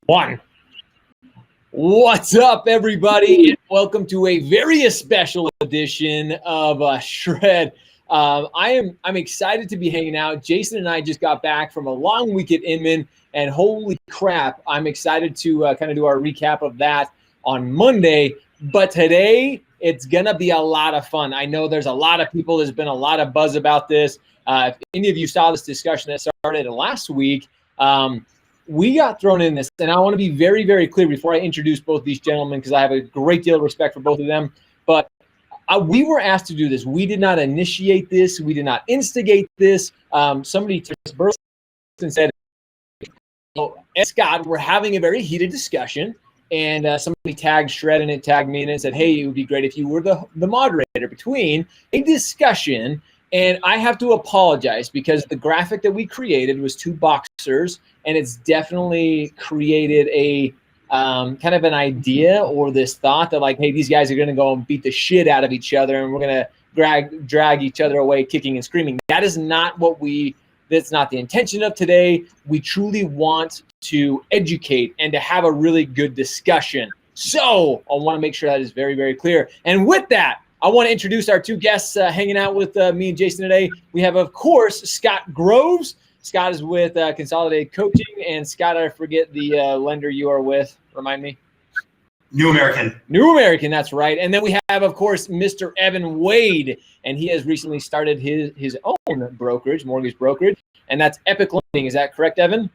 One. What's up, everybody? And welcome to a very special edition of Shred. I'm excited to be hanging out. Jason and I just got back from a long week at Inman, and holy crap, I'm excited to kind of do our recap of that on Monday. But today, it's going to be a lot of fun. I know there's a lot of people. There's been a lot of buzz about this. If any of you saw this discussion that started last week, we got thrown in this, and I want to be very, very clear before I introduce both these gentlemen because I have a great deal of respect for both of them. But we were asked to do this. We did not initiate this. We did not instigate this. Somebody just burst and said, "Oh, Scott, we're having a very heated discussion." And somebody tagged Shred and it tagged me and said, "Hey, it would be great if you were the moderator between a discussion." And I have to apologize because the graphic that we created was two boxers, and it's definitely created a kind of an idea or this thought that like, hey, these guys are going to go and beat the shit out of each other, and we're going to drag each other away kicking and screaming. That is not that's not the intention of today. We truly want to educate and to have a really good discussion. So I want to make sure that is very, very clear. And with that, I want to introduce our two guests hanging out with me and Jason today. We have, of course, Scott Groves. Scott is with Consolidated Coaching. And Scott, I forget the lender you are with. Remind me. New American. New American, that's right. And then we have, of course, Mr. Evan Wade. And he has recently started his own brokerage, mortgage brokerage. And that's Epic Lending. Is that correct, Evan?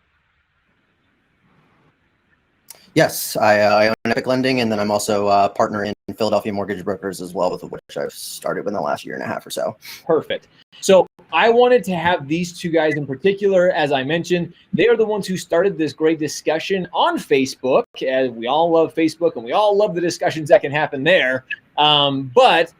Yes, I own Epic Lending, and then I'm also a partner in Philadelphia Mortgage Brokers as well, with which I've started within the last year and a half or so. Perfect. So I wanted to have these two guys in particular. As I mentioned, they are the ones who started this great discussion on Facebook. As we all love Facebook, and we all love the discussions that can happen there. But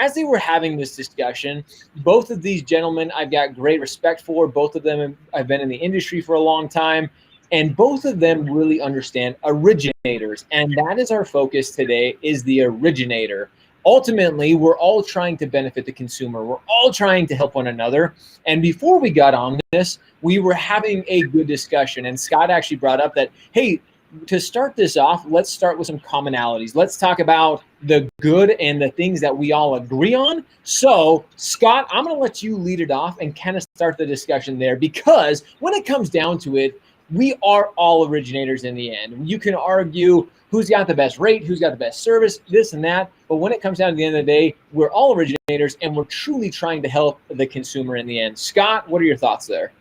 as they were having this discussion, both of these gentlemen I've got great respect for. Both of them I've been in the industry for a long time. And both of them really understand originators. And that is our focus today, is the originator. Ultimately, we're all trying to benefit the consumer. We're all trying to help one another. And before we got on this, we were having a good discussion. And Scott actually brought up that, hey, to start this off, let's start with some commonalities. Let's talk about the good and the things that we all agree on. So, Scott, I'm going to let you lead it off and kind of start the discussion there, because when it comes down to it, we are all originators in the end. You can argue who's got the best rate, who's got the best service, this and that. But when it comes down to the end of the day, we're all originators, and we're truly trying to help the consumer in the end. Scott, what are your thoughts there?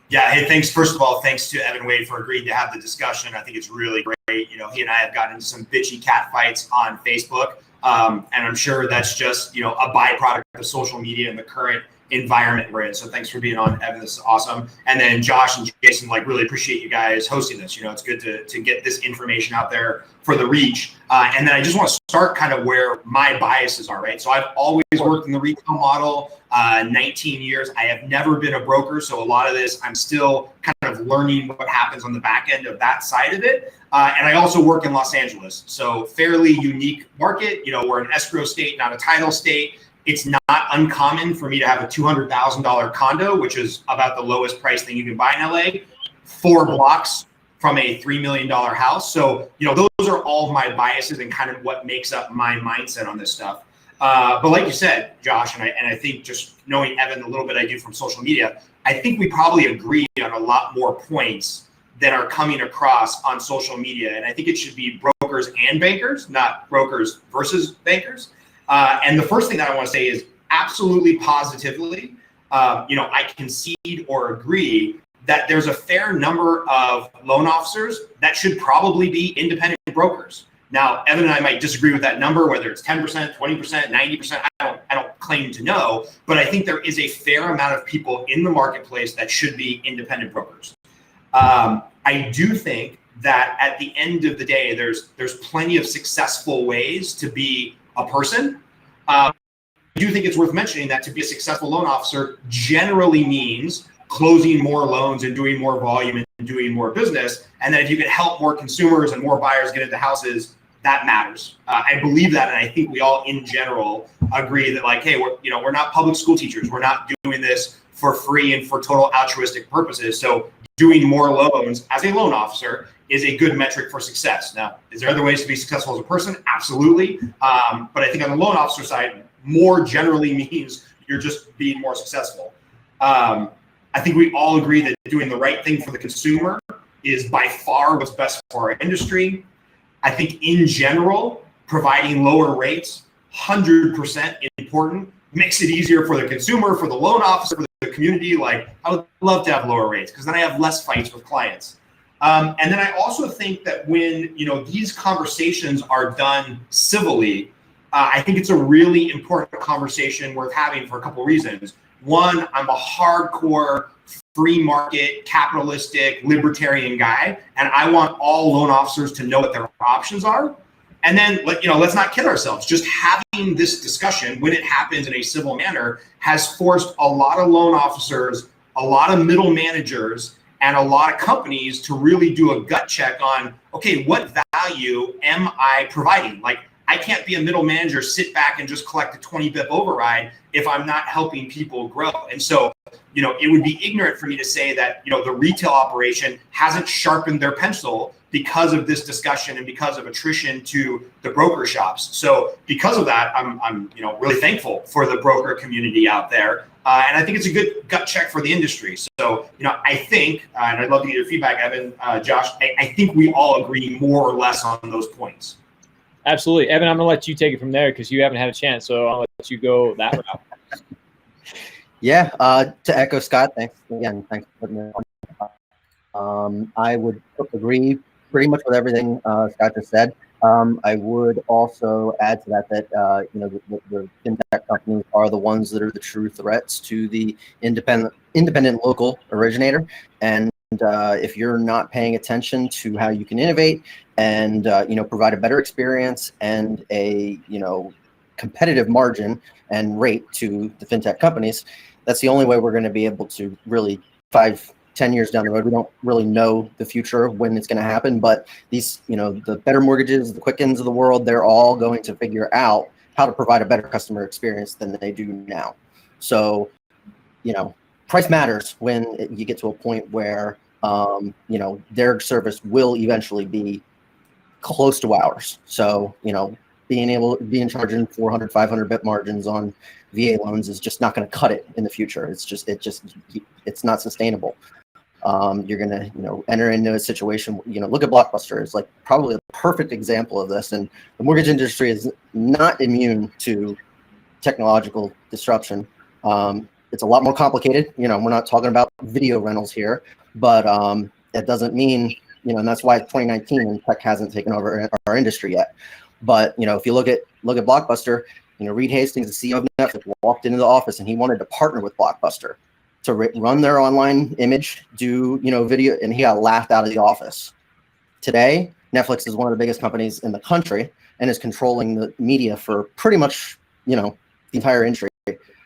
Yeah, hey, thanks. First of all, thanks to Evan Wade for agreeing to have the discussion. I think it's really great. You know, he and I have gotten into some bitchy cat fights on Facebook. And I'm sure that's just, a byproduct of social media and the current environment we're in. So thanks for being on, Evan. This is awesome. And then Josh and Jason, really appreciate you guys hosting this. It's good to get this information out there for the reach. And then I just want to start kind of where my biases are, right? So I've always worked in the retail model, 19 years. I have never been a broker. So a lot of this, I'm still kind of learning what happens on the back end of that side of it. And I also work in Los Angeles. So fairly unique market. We're an escrow state, not a title state. It's not uncommon for me to have a $200,000 condo, which is about the lowest price thing you can buy in LA, 4 blocks from a $3 million house. So, those are all of my biases and kind of what makes up my mindset on this stuff. But like you said, Josh, and I think just knowing Evan a little bit I do from social media, I think we probably agree on a lot more points than are coming across on social media. And I think it should be brokers and bankers, not brokers versus bankers. And the first thing that I want to say is absolutely positively, I concede or agree that there's a fair number of loan officers that should probably be independent brokers. Now, Evan and I might disagree with that number, whether it's 10%, 20%, 90%. I don't claim to know, but I think there is a fair amount of people in the marketplace that should be independent brokers. I do think that at the end of the day, there's plenty of successful ways to be a person. I do think it's worth mentioning that to be a successful loan officer generally means closing more loans and doing more volume and doing more business. And then if you can help more consumers and more buyers get into houses, that matters. I believe that, and I think we all in general agree that, hey, we're not public school teachers. We're not doing this for free and for total altruistic purposes. So doing more loans as a loan officer is a good metric for success. Now, is there other ways to be successful as a person? Absolutely. But I think on the loan officer side, more generally means you're just being more successful. I think we all agree that doing the right thing for the consumer is by far what's best for our industry. I think in general, providing lower rates, 100% important, makes it easier for the consumer, for the loan officer, for the community. Like, I would love to have lower rates because then I have less fights with clients. And then I also think that when, these conversations are done civilly, I think it's a really important conversation worth having for a couple of reasons. One, I'm a hardcore free market, capitalistic, libertarian guy, and I want all loan officers to know what their options are. And then, let's not kid ourselves. Just having this discussion when it happens in a civil manner has forced a lot of loan officers, a lot of middle managers, and a lot of companies to really do a gut check on, okay, what value am I providing? Like, I can't be a middle manager, sit back and just collect a 20 BIP override if I'm not helping people grow. And so, it would be ignorant for me to say that, the retail operation hasn't sharpened their pencil because of this discussion and because of attrition to the broker shops. So because of that, I'm really thankful for the broker community out there. And I think it's a good gut check for the industry. So, I think, and I'd love to get your feedback, Evan, Josh, I think we all agree more or less on those points. Absolutely. Evan, I'm going to let you take it from there because you haven't had a chance. So I'll let you go that route. Yeah. To echo Scott, thanks again. Thanks for putting me on. I would agree pretty much with everything Scott just said. I would also add to that the fintech companies are the ones that are the true threats to the independent local originator. And if you're not paying attention to how you can innovate and provide a better experience and a competitive margin and rate to the fintech companies, that's the only way we're going to be able to really 5-10 years down the road. We don't really know the future of when it's going to happen, but these, the Better Mortgages, the Quickens of the world, they're all going to figure out how to provide a better customer experience than they do now. So, price matters when you get to a point where, their service will eventually be close to ours. So, being charging 400, 500 bit margins on VA loans is just not going to cut it in the future. It's not sustainable. You're going to, enter into a situation, look at Blockbuster. It's like probably a perfect example of this. And the mortgage industry is not immune to technological disruption. It's a lot more complicated. We're not talking about video rentals here, but that doesn't mean, and that's why 2019 and tech hasn't taken over our industry yet. But, if you look at Blockbuster, Reed Hastings, the CEO of Netflix, walked into the office and he wanted to partner with Blockbuster to run their online image, do, video, and he got laughed out of the office. Today, Netflix is one of the biggest companies in the country and is controlling the media for pretty much, the entire industry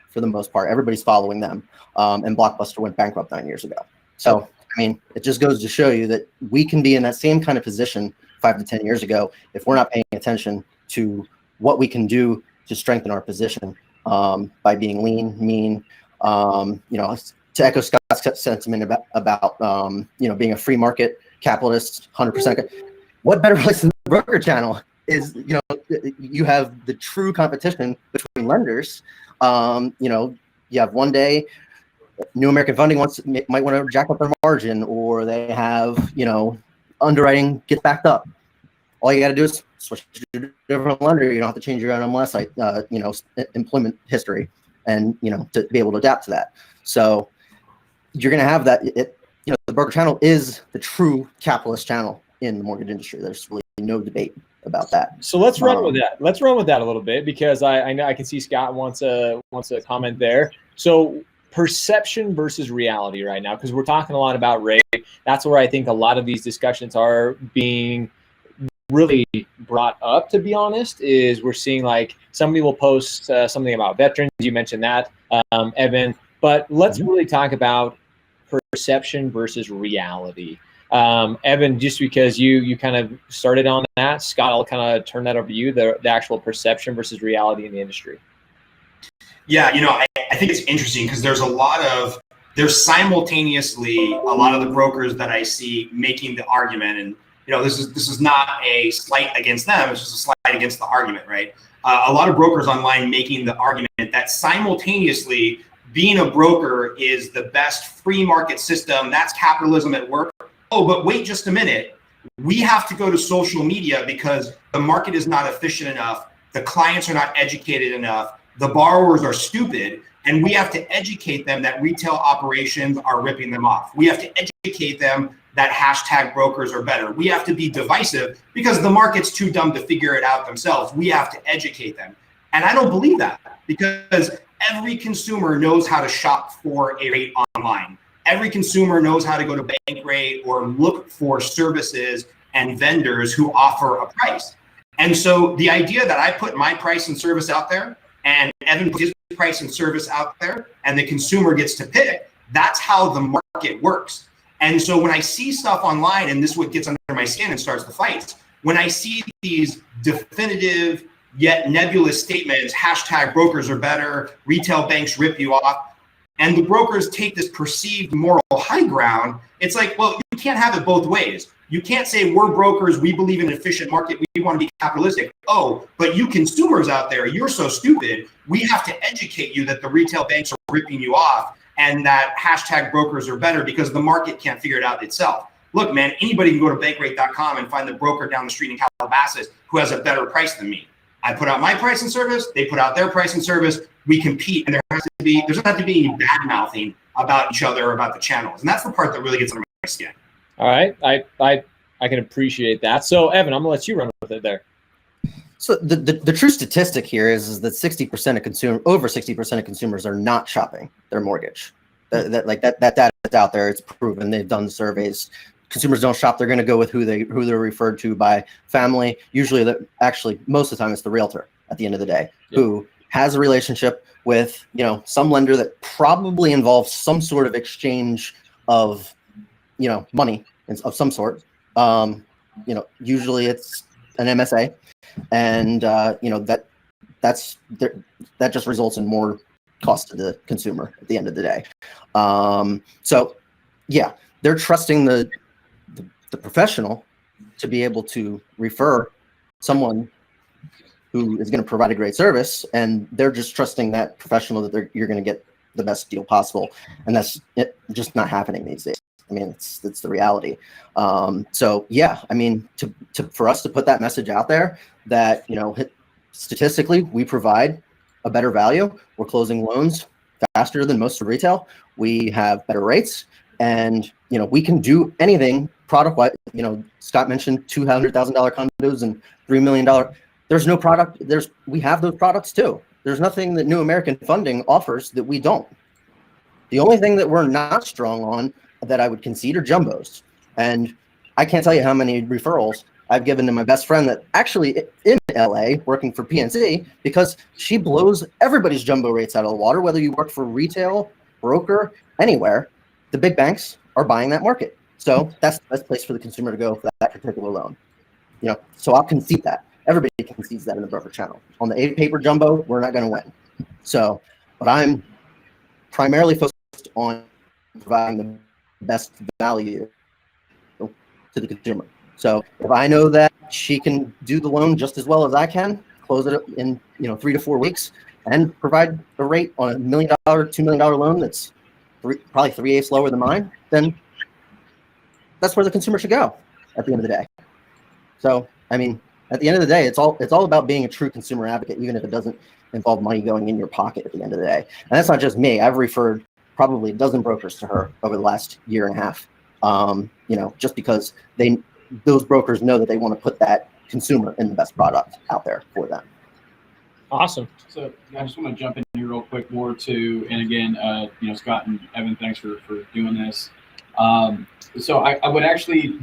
for the most part. Everybody's following them. And Blockbuster went bankrupt 9 years ago. So, it just goes to show you that we can be in that same kind of position 5 to 10 years ago if we're not paying attention to what we can do to strengthen our position by being lean, mean, to echo Scott's sentiment about being a free market capitalist, 100%. What better place than the broker channel is, you have the true competition between lenders. You have one day, New American Funding might want to jack up their margin, or they have, underwriting gets backed up. All you got to do is switch to a different lender. You don't have to change your NMLS, employment history, and to be able to adapt to that. So you're going to have that. The broker channel is the true capitalist channel in the mortgage industry. There's really no debate about that. So let's run with that. Let's run with that a little bit because I know I can see Scott wants a comment there. So perception versus reality right now, because we're talking a lot about rate. That's where I think a lot of these discussions are being really brought up, to be honest, is we're seeing like somebody will post something about veterans. You mentioned that, Evan, but let's really talk about perception versus reality. Evan, just because you kind of started on that, Scott, I'll kind of turn that over to you, the actual perception versus reality in the industry. Yeah, I think it's interesting because there's a lot of there's simultaneously a lot of the brokers that I see making the argument, and this is not a slight against them, it's just a slight against the argument, right? A lot of brokers online making the argument that simultaneously being a broker is the best free market system. That's capitalism at work. Oh, but wait just a minute. We have to go to social media because the market is not efficient enough. The clients are not educated enough. The borrowers are stupid. And we have to educate them that retail operations are ripping them off. We have to educate them that hashtag brokers are better. We have to be divisive because the market's too dumb to figure it out themselves. We have to educate them. And I don't believe that, because every consumer knows how to shop for a rate online. Every consumer knows how to go to Bankrate or look for services and vendors who offer a price. And so the idea that I put my price and service out there and Evan puts his price and service out there and the consumer gets to pick, that's how the market works. And so when I see stuff online, and this is what gets under my skin and starts the fights, when I see these definitive yet nebulous statements, hashtag brokers are better, retail banks rip you off, and the brokers take this perceived moral high ground, it's like, well, you can't have it both ways. You can't say we're brokers, we believe in an efficient market, we want to be capitalistic. Oh, but you consumers out there, you're so stupid. We have to educate you that the retail banks are ripping you off and that hashtag brokers are better because the market can't figure it out itself. Look, man, anybody can go to Bankrate.com and find the broker down the street in Calabasas who has a better price than me. I put out my price and service, they put out their price and service, we compete, and there doesn't have to be any bad mouthing about each other, about the channels. And that's the part that really gets under my skin. All right, I can appreciate that. So Evan, I'm gonna let you run with it there. So the true statistic here is that 60% of over 60% of consumers are not shopping their mortgage. That data is out there. It's proven. They've done surveys. Consumers don't shop. They're going to go with who they're referred to by family. Usually, actually, most of the time, it's the realtor at the end of the day, who has a relationship with some lender that probably involves some sort of exchange of money of some sort. Usually it's an MSA, and that just results in more cost to the consumer at the end of the day. So yeah, they're trusting the professional to be able to refer someone who is going to provide a great service, and they're just trusting that professional that you're going to get the best deal possible, and that's just not happening these days. I mean, it's the reality. So yeah, I mean, for us to put that message out there that statistically we provide a better value, we're closing loans faster than most of retail, we have better rates, and we can do anything product wise. Scott mentioned $200,000 condos and $3 million. There's no product. We have those products too. There's nothing that New American Funding offers that we don't. The only thing that we're not strong on that I would concede are jumbos. And I can't tell you how many referrals I've given to my best friend that actually in LA working for PNC, because she blows everybody's jumbo rates out of the water, whether you work for retail, broker, anywhere. The big banks are buying that market. So that's the best place for the consumer to go for that particular loan. So I'll concede that. Everybody concedes that in the broker channel. On the paper jumbo, we're not going to win. So, but I'm primarily focused on providing the best value to the consumer. So if I know that she can do the loan just as well as I can, close it in 3 to 4 weeks, and provide a rate on $1 million, $2 million loan that's probably 3/8 lower than mine, then that's where the consumer should go at the end of the day. So I mean, at the end of the day, it's all about being a true consumer advocate, even if it doesn't involve money going in your pocket at the end of the day. And that's not just me. I've referred probably a dozen brokers to her over the last year and a half. Just because those brokers know that they want to put that consumer in the best product out there for them. Awesome. So I just want to jump in here real quick more too. And again, Scott and Evan, thanks for doing this. So I would actually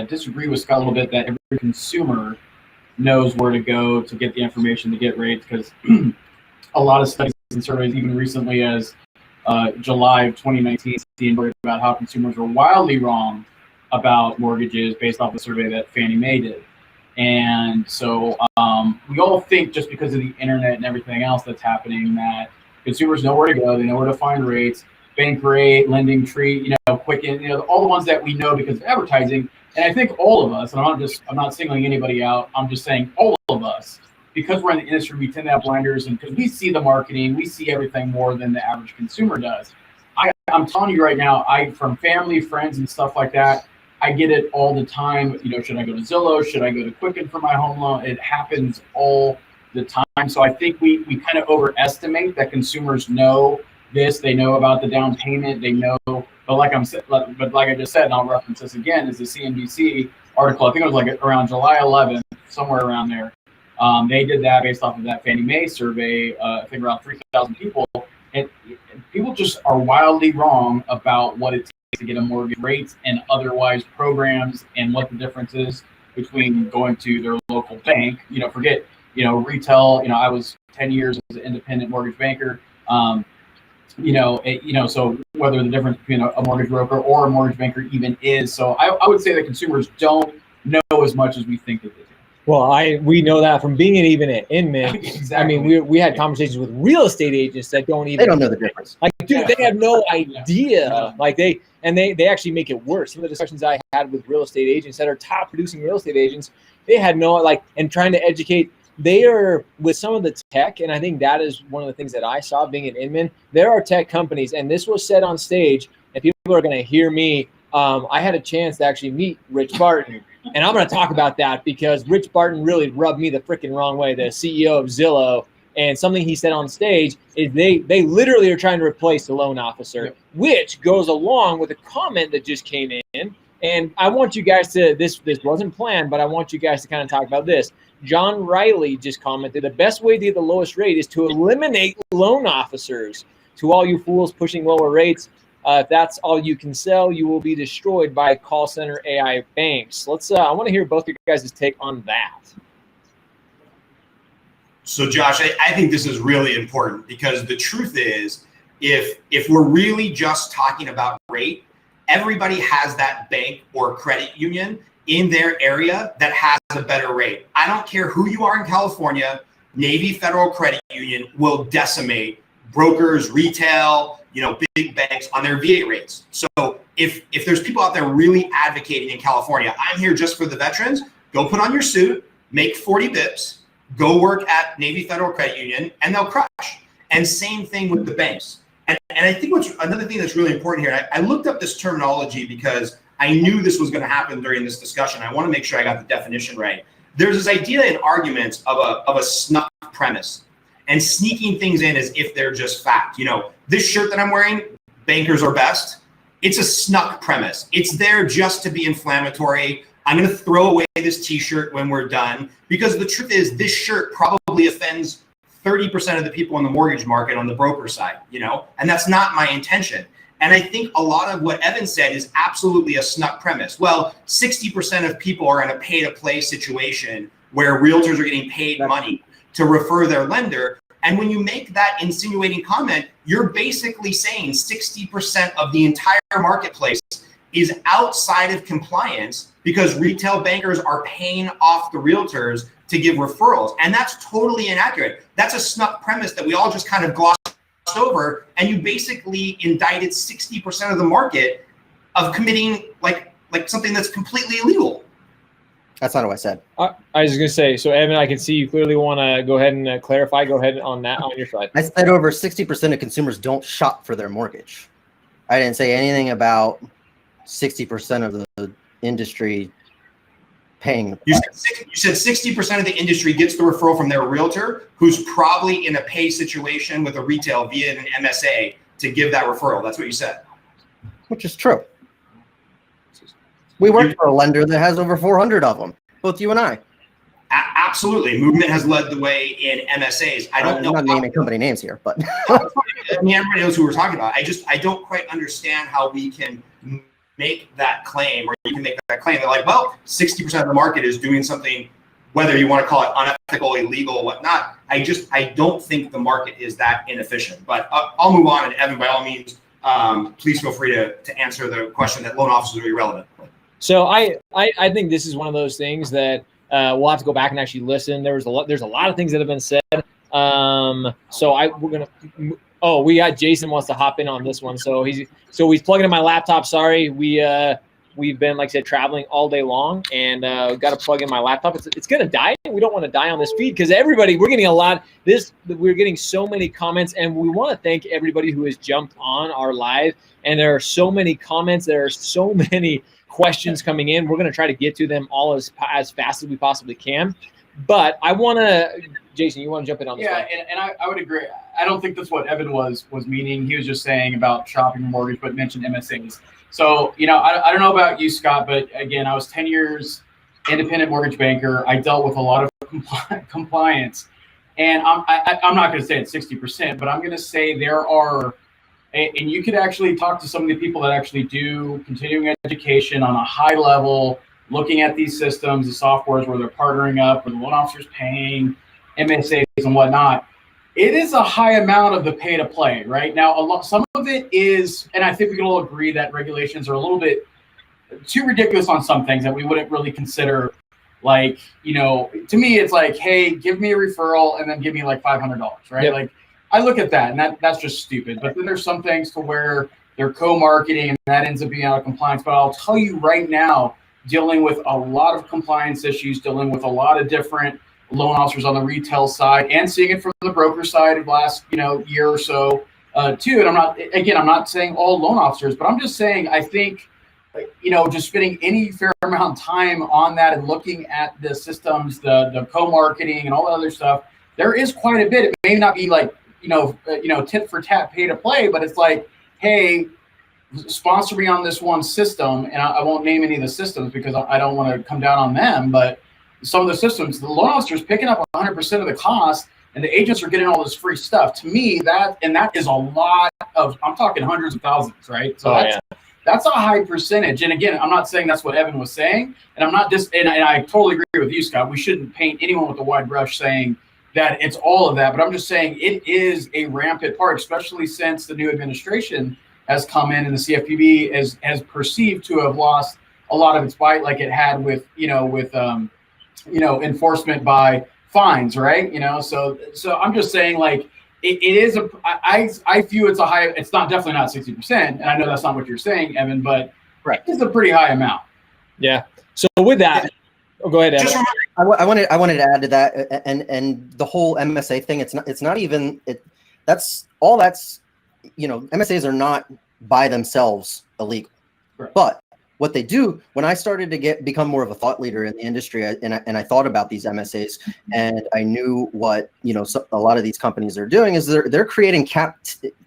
disagree with Scott a little bit that every consumer knows where to go to get the information to get rates, because a lot of studies and surveys, even recently as July of 2019, about how consumers were wildly wrong about mortgages based off the survey that Fannie Mae did. And so we all think just because of the internet and everything else that's happening that consumers know where to go. They know where to find rates, Bankrate, Lending Tree, Quicken, all the ones that we know because of advertising. And I think all of us, and I'm not singling anybody out. I'm just saying all of us, because we're in the industry, we tend to have blinders, and because we see the marketing, we see everything more than the average consumer does. I'm telling you right now, from family, friends, and stuff like that, I get it all the time. Should I go to Zillow? Should I go to Quicken for my home loan? It happens all the time. So I think we kind of overestimate that consumers know this. They know about the down payment. They know, but like I just said, and I'll reference this again, is the CNBC article. I think it was like around July 11th, somewhere around there. They did that based off of that Fannie Mae survey. I think around 3,000 people, and people just are wildly wrong about what it takes to get a mortgage rate and otherwise programs, and what the difference is between going to their local bank. Forget retail. I was 10 years as an independent mortgage banker. So whether the difference between a mortgage broker or a mortgage banker even is. So I would say that consumers don't know as much as we think that they do. Well, we know that from being even at Inman. Exactly. I mean, we had conversations with real estate agents that don't know the difference. Like, dude, they have no idea. Yeah. Like they actually make it worse. Some of the discussions I had with real estate agents that are top producing real estate agents, they had no and trying to educate. They are with some of the tech, and I think that is one of the things that I saw being at Inman. There are tech companies, and this was said on stage, and people are going to hear me. I had a chance to actually meet Rich Barton. And I'm going to talk about that because Rich Barton really rubbed me the freaking wrong way, the CEO of Zillow. And something he said on stage is they literally are trying to replace the loan officer, which goes along with a comment that just came in. And I want you guys to, this wasn't planned, but I want you guys to kind of talk about this. John Riley just commented, the best way to get the lowest rate is to eliminate loan officers. To all you fools pushing lower rates, if that's all you can sell, you will be destroyed by call center AI banks. I want to hear both of you guys' take on that. So Josh, I think this is really important because the truth is, if we're really just talking about rate, everybody has that bank or credit union in their area that has a better rate. I don't care who you are in California, Navy Federal Credit Union will decimate brokers, retail, big banks on their V8 rates. So if there's people out there really advocating in California, I'm here just for the veterans, go put on your suit, make 40 bips, go work at Navy Federal Credit Union, and they'll crush. And same thing with the banks. And I think another thing that's really important here, I looked up this terminology because I knew this was going to happen during this discussion. I want to make sure I got the definition right. There's this idea in arguments of a snuck premise and sneaking things in as if they're just fact. This shirt that I'm wearing, bankers are best. It's a snuck premise. It's there just to be inflammatory. I'm going to throw away this t-shirt when we're done because the truth is this shirt probably offends 30% of the people in the mortgage market on the broker side, and that's not my intention. And I think a lot of what Evan said is absolutely a snuck premise. Well, 60% of people are in a pay-to-play situation where realtors are getting paid money to refer their lender. And when you make that insinuating comment, you're basically saying 60% of the entire marketplace is outside of compliance because retail bankers are paying off the realtors to give referrals. And that's totally inaccurate. That's a snuck premise that we all just kind of glossed over. And you basically indicted 60% of the market of committing like something that's completely illegal. That's not what I said. I was going to say, so Evan, I can see you clearly want to go ahead and clarify. Go ahead on that on your side. I said over 60% of consumers don't shop for their mortgage. I didn't say anything about 60% of the industry paying. You said 60% of the industry gets the referral from their realtor, who's probably in a pay situation with a retail via an MSA to give that referral. That's what you said. Which is true. We work for a lender that has over 400 of them, both you and I. Absolutely. Movement has led the way in MSAs. I don't know. I'm not naming company names here, but. I mean, everybody knows who we're talking about. I don't quite understand how we can make that claim, or you can make that claim that 60% of the market is doing something, whether you want to call it unethical, illegal, whatnot. I don't think the market is that inefficient. But I'll move on, and Evan, by all means, please feel free to answer the question that loan officers are irrelevant. So I think this is one of those things that we'll have to go back and actually listen. There's a lot of things that have been said. So we're gonna Oh, we got Jason wants to hop in on this one. So he's plugging in my laptop. Sorry, we've been, like I said, traveling all day long, and got to plug in my laptop. It's gonna die. We don't want to die on this feed because we're getting a lot. We're getting so many comments, and we want to thank everybody who has jumped on our live. And there are so many comments. There are so many questions coming in. We're gonna try to get to them all as fast as we possibly can. But I want to, Jason, you want to jump in on this? Yeah, and I would agree. I don't think that's what Evan was meaning. He was just saying about shopping mortgage, but mentioned MSAs. So, I don't know about you, Scott, but again, I was 10 years independent mortgage banker. I dealt with a lot of compliance, and I'm not going to say it's 60%, but I'm going to say there are, and you could actually talk to some of the people that actually do continuing education on a high level, looking at these systems, the softwares where they're partnering up, where the loan officer's paying, MSAs and whatnot. It is a high amount of the pay to play right now. Some of it is, and I think we can all agree that regulations are a little bit too ridiculous on some things that we wouldn't really consider. Like, to me, it's like, hey, give me a referral and then give me like $500, right? Yep. Like, I look at that and that's just stupid. But then there's some things to where they're co-marketing and that ends up being out of compliance. But I'll tell you right now, dealing with a lot of compliance issues, dealing with a lot of different loan officers on the retail side, and seeing it from the broker side of last year or so too. And I'm not saying all loan officers, but I'm just saying I think just spending any fair amount of time on that and looking at the systems, the co-marketing and all that other stuff, there is quite a bit. It may not be like tit for tat pay to play, but it's like, hey, sponsor me on this one system, and I won't name any of the systems because I don't want to come down on them, but some of the systems, the loan officer is picking up 100% of the cost, and the agents are getting all this free stuff. To me, that is a lot of, I'm talking hundreds of thousands, right? So that's a high percentage. And again, I'm not saying that's what Evan was saying, and I'm not and I totally agree with you, Scott. We shouldn't paint anyone with a wide brush saying that it's all of that, but I'm just saying it is a rampant part, especially since the new administration has come in and the CFPB has perceived to have lost a lot of its bite, like it had with enforcement by fines, right? So I'm just saying, like, it is I view it's a high. It's definitely not 60%, and I know that's not what you're saying, Evan, but right, it's a pretty high amount. Yeah. So with that, go ahead, Evan. I wanted to add to that, and the whole MSA thing. It's not even it. That's MSAs are not by themselves illegal, right. But what they do, when I started to become more of a thought leader in the industry, and I thought about these MSAs, and I knew what a lot of these companies are doing is they're creating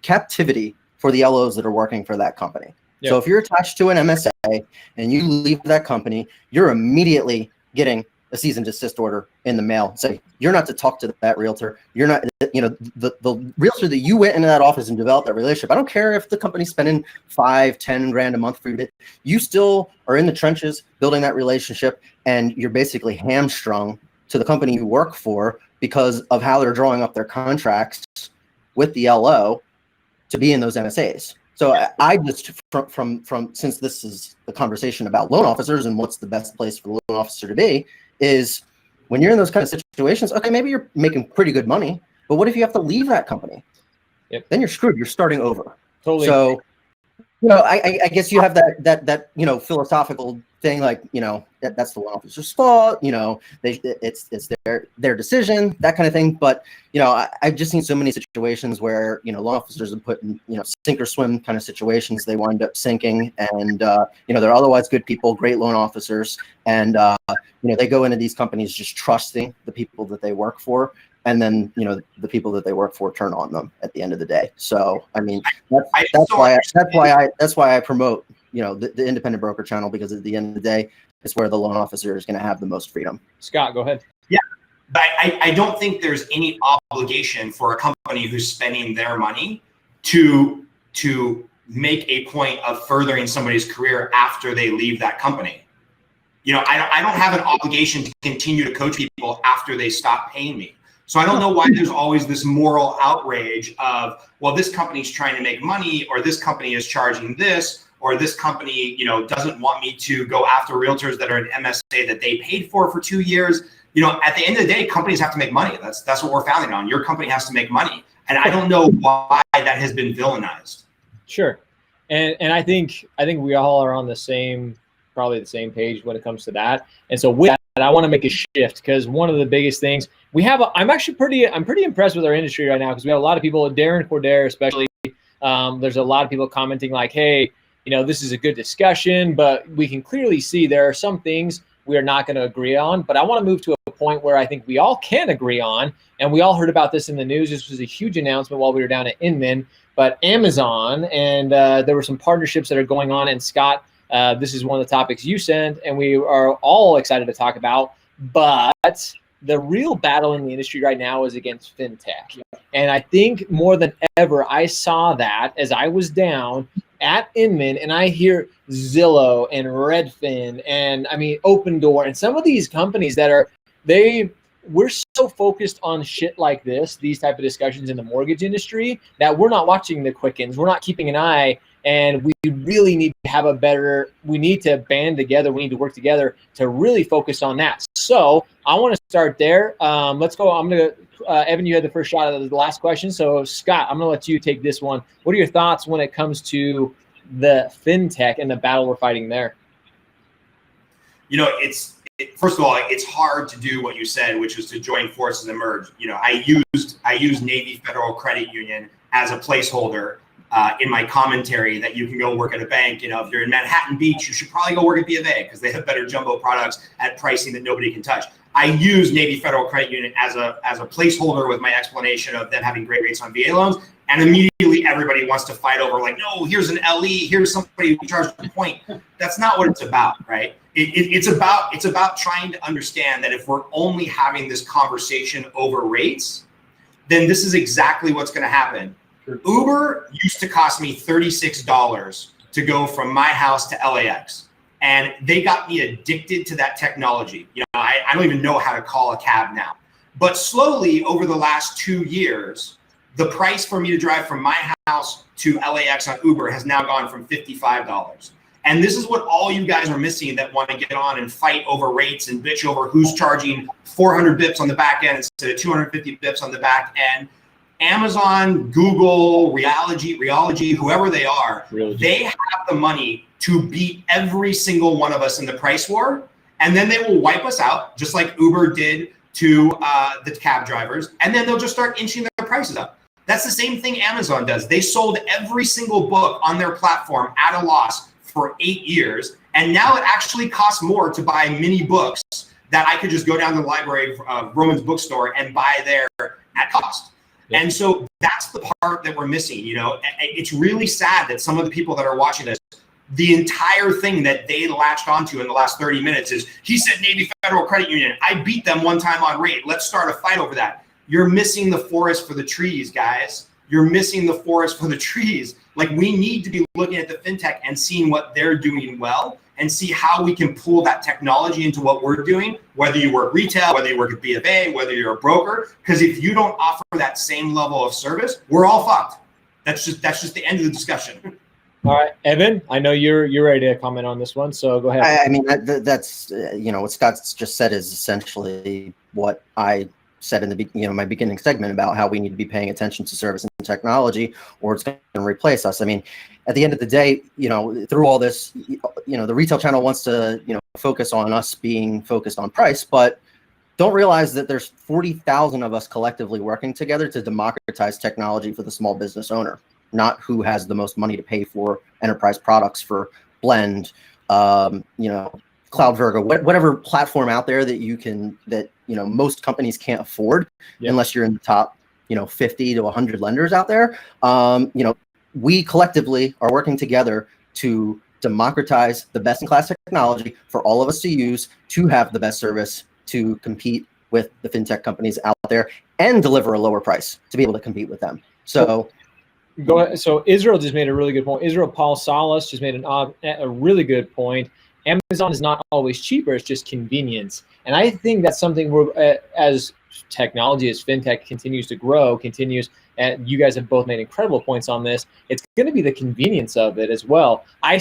captivity for the LOs that are working for that company. Yep. So if you're attached to an MSA and you leave that company, you're immediately getting a cease and desist order in the mail. Say you're not to talk to that realtor. You're not, the realtor that you went into that office and developed that relationship. I don't care if the company's spending $5-10 grand a month for you. You still are in the trenches building that relationship, and you're basically hamstrung to the company you work for because of how they're drawing up their contracts with the LO to be in those MSAs. So I just from since this is the conversation about loan officers and what's the best place for the loan officer to be, is when you're in those kind of situations, okay, maybe you're making pretty good money, but what if you have to leave that company? Yep. Then you're screwed. You're starting over. Totally. So, I guess you have that philosophical thing, like, that's the loan officer's fault. It's their decision, that kind of thing. But I've just seen so many situations where loan officers are put in sink or swim kind of situations. They wind up sinking, and they're otherwise good people, great loan officers, and they go into these companies just trusting the people that they work for. And then, the people that they work for turn on them at the end of the day. So, I mean, that's why I promote, the independent broker channel, because at the end of the day, it's where the loan officer is going to have the most freedom. Scott, go ahead. Yeah, but I don't think there's any obligation for a company who's spending their money to make a point of furthering somebody's career after they leave that company. I don't have an obligation to continue to coach people after they stop paying me. So I don't know why there's always this moral outrage of, well, this company's trying to make money, or this company is charging this, or this company, doesn't want me to go after realtors that are an MSA that they paid for 2 years. At the end of the day, companies have to make money. That's what we're founding on. Your company has to make money. And I don't know why that has been villainized. Sure. And I think we all are on probably the same page when it comes to that. And so with that, I want to make a shift, because one of the biggest things we have, I'm pretty impressed with our industry right now, because we have a lot of people, Darren Cordair especially. There's a lot of people commenting like, hey, this is a good discussion, but we can clearly see there are some things we are not going to agree on. But I want to move to a point where I think we all can agree on, and we all heard about this in the news. This was a huge announcement while we were down at Inman, but Amazon, and there were some partnerships that are going on. And Scott, this is one of the topics you sent, and we are all excited to talk about. But the real battle in the industry right now is against fintech. And I think more than ever, I saw that as I was down at Inman, and I hear Zillow and Redfin and Open Door and some of these companies that we're so focused on shit like these type of discussions in the mortgage industry, that we're not watching the Quickens. We're not keeping an eye, and we really need to have we need to band together. We need to work together to really focus on that. So I want to start there. Let's go. Evan, you had the first shot at the last question. So Scott, I'm going to let you take this one. What are your thoughts when it comes to the fintech and the battle we're fighting there? First of all, it's hard to do what you said, which was to join forces and merge. I used Navy Federal Credit Union as a placeholder in my commentary that you can go work at a bank. If you're in Manhattan Beach, you should probably go work at B of A, because they have better jumbo products at pricing that nobody can touch. I use Navy Federal Credit Union as a placeholder with my explanation of them having great rates on VA loans. And immediately everybody wants to fight over, like, no, here's an LE, here's somebody who charged a point. That's not what it's about, right? It's about trying to understand that if we're only having this conversation over rates, then this is exactly what's going to happen. Sure. Uber used to cost me $36 to go from my house to LAX. And they got me addicted to that technology. I don't even know how to call a cab now. But slowly over the last 2 years, the price for me to drive from my house to LAX on Uber has now gone from $55. And this is what all you guys are missing that want to get on and fight over rates and bitch over who's charging 400 bips on the back end instead of 250 bips on the back end. Amazon, Google, Realogy, whoever they are, they have the money to beat every single one of us in the price war. And then they will wipe us out, just like Uber did to the cab drivers. And then they'll just start inching their prices up. That's the same thing Amazon does. They sold every single book on their platform at a loss for 8 years. And now it actually costs more to buy mini books that I could just go down to the library, Roman's bookstore, and buy there at cost. Yep. And so that's the part that we're missing. It's really sad that some of the people that are watching this, the entire thing that they latched onto in the last 30 minutes is, he said Navy Federal Credit Union, I beat them one time on rate. Let's start a fight over that. You're missing the forest for the trees, guys. You're missing the forest for the trees. Like, we need to be looking at the fintech and seeing what they're doing well, and see how we can pull that technology into what we're doing, whether you work retail, whether you work at B of A, whether you're a broker. Because if you don't offer that same level of service, we're all fucked. That's just the end of the discussion. All right, Evan, I know you're ready to comment on this one, so go ahead. That's what Scott just said is essentially what I said in the my beginning segment about how we need to be paying attention to service and technology, or it's going to replace us. At the end of the day, through all this, the retail channel wants to focus on us being focused on price, but don't realize that there's 40,000 of us collectively working together to democratize technology for the small business owner, not who has the most money to pay for enterprise products for Blend, CloudVergo, whatever platform out there that most companies can't afford. Yep. Unless you're in the top 50 to 100 lenders out there. We collectively are working together to democratize the best in class technology for all of us to use, to have the best service, to compete with the fintech companies out there, and deliver a lower price to be able to compete with them. So go ahead. So Israel just made a really good point. Israel Paul Salas just made a really good point. Amazon is not always cheaper, it's just convenience. And I think that's something as technology, as fintech continues to grow, and you guys have both made incredible points on this, it's going to be the convenience of it as well. I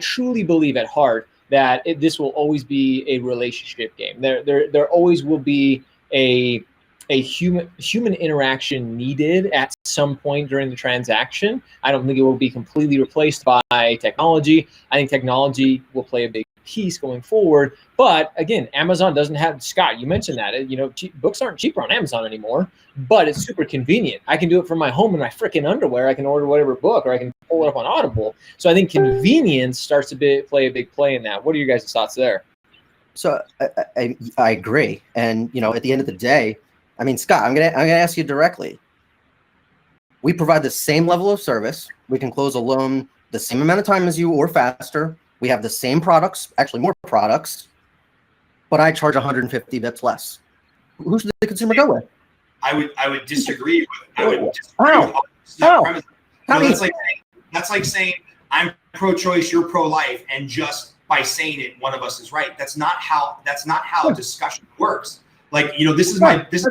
truly believe at heart that this will always be a relationship game. There always will be a human interaction needed at some point during the transaction. I don't think it will be completely replaced by technology. I think technology will play a big piece going forward. But again, Amazon doesn't have, Scott, you mentioned that, books aren't cheaper on Amazon anymore, but it's super convenient. I can do it from my home in my freaking underwear. I can order whatever book, or I can pull it up on Audible. So I think convenience starts to play a big play in that. What are your guys' thoughts there? So I agree. And, at the end of the day, I mean, Scott, I'm gonna ask you directly. We provide the same level of service. We can close a loan the same amount of time as you or faster. We have the same products, actually more products, but I charge 150 bips less. Who should the consumer go with? I would disagree with. How? That's like saying I'm pro-choice, you're pro-life, and just by saying it, one of us is right. That's not how discussion works. Like, this is my big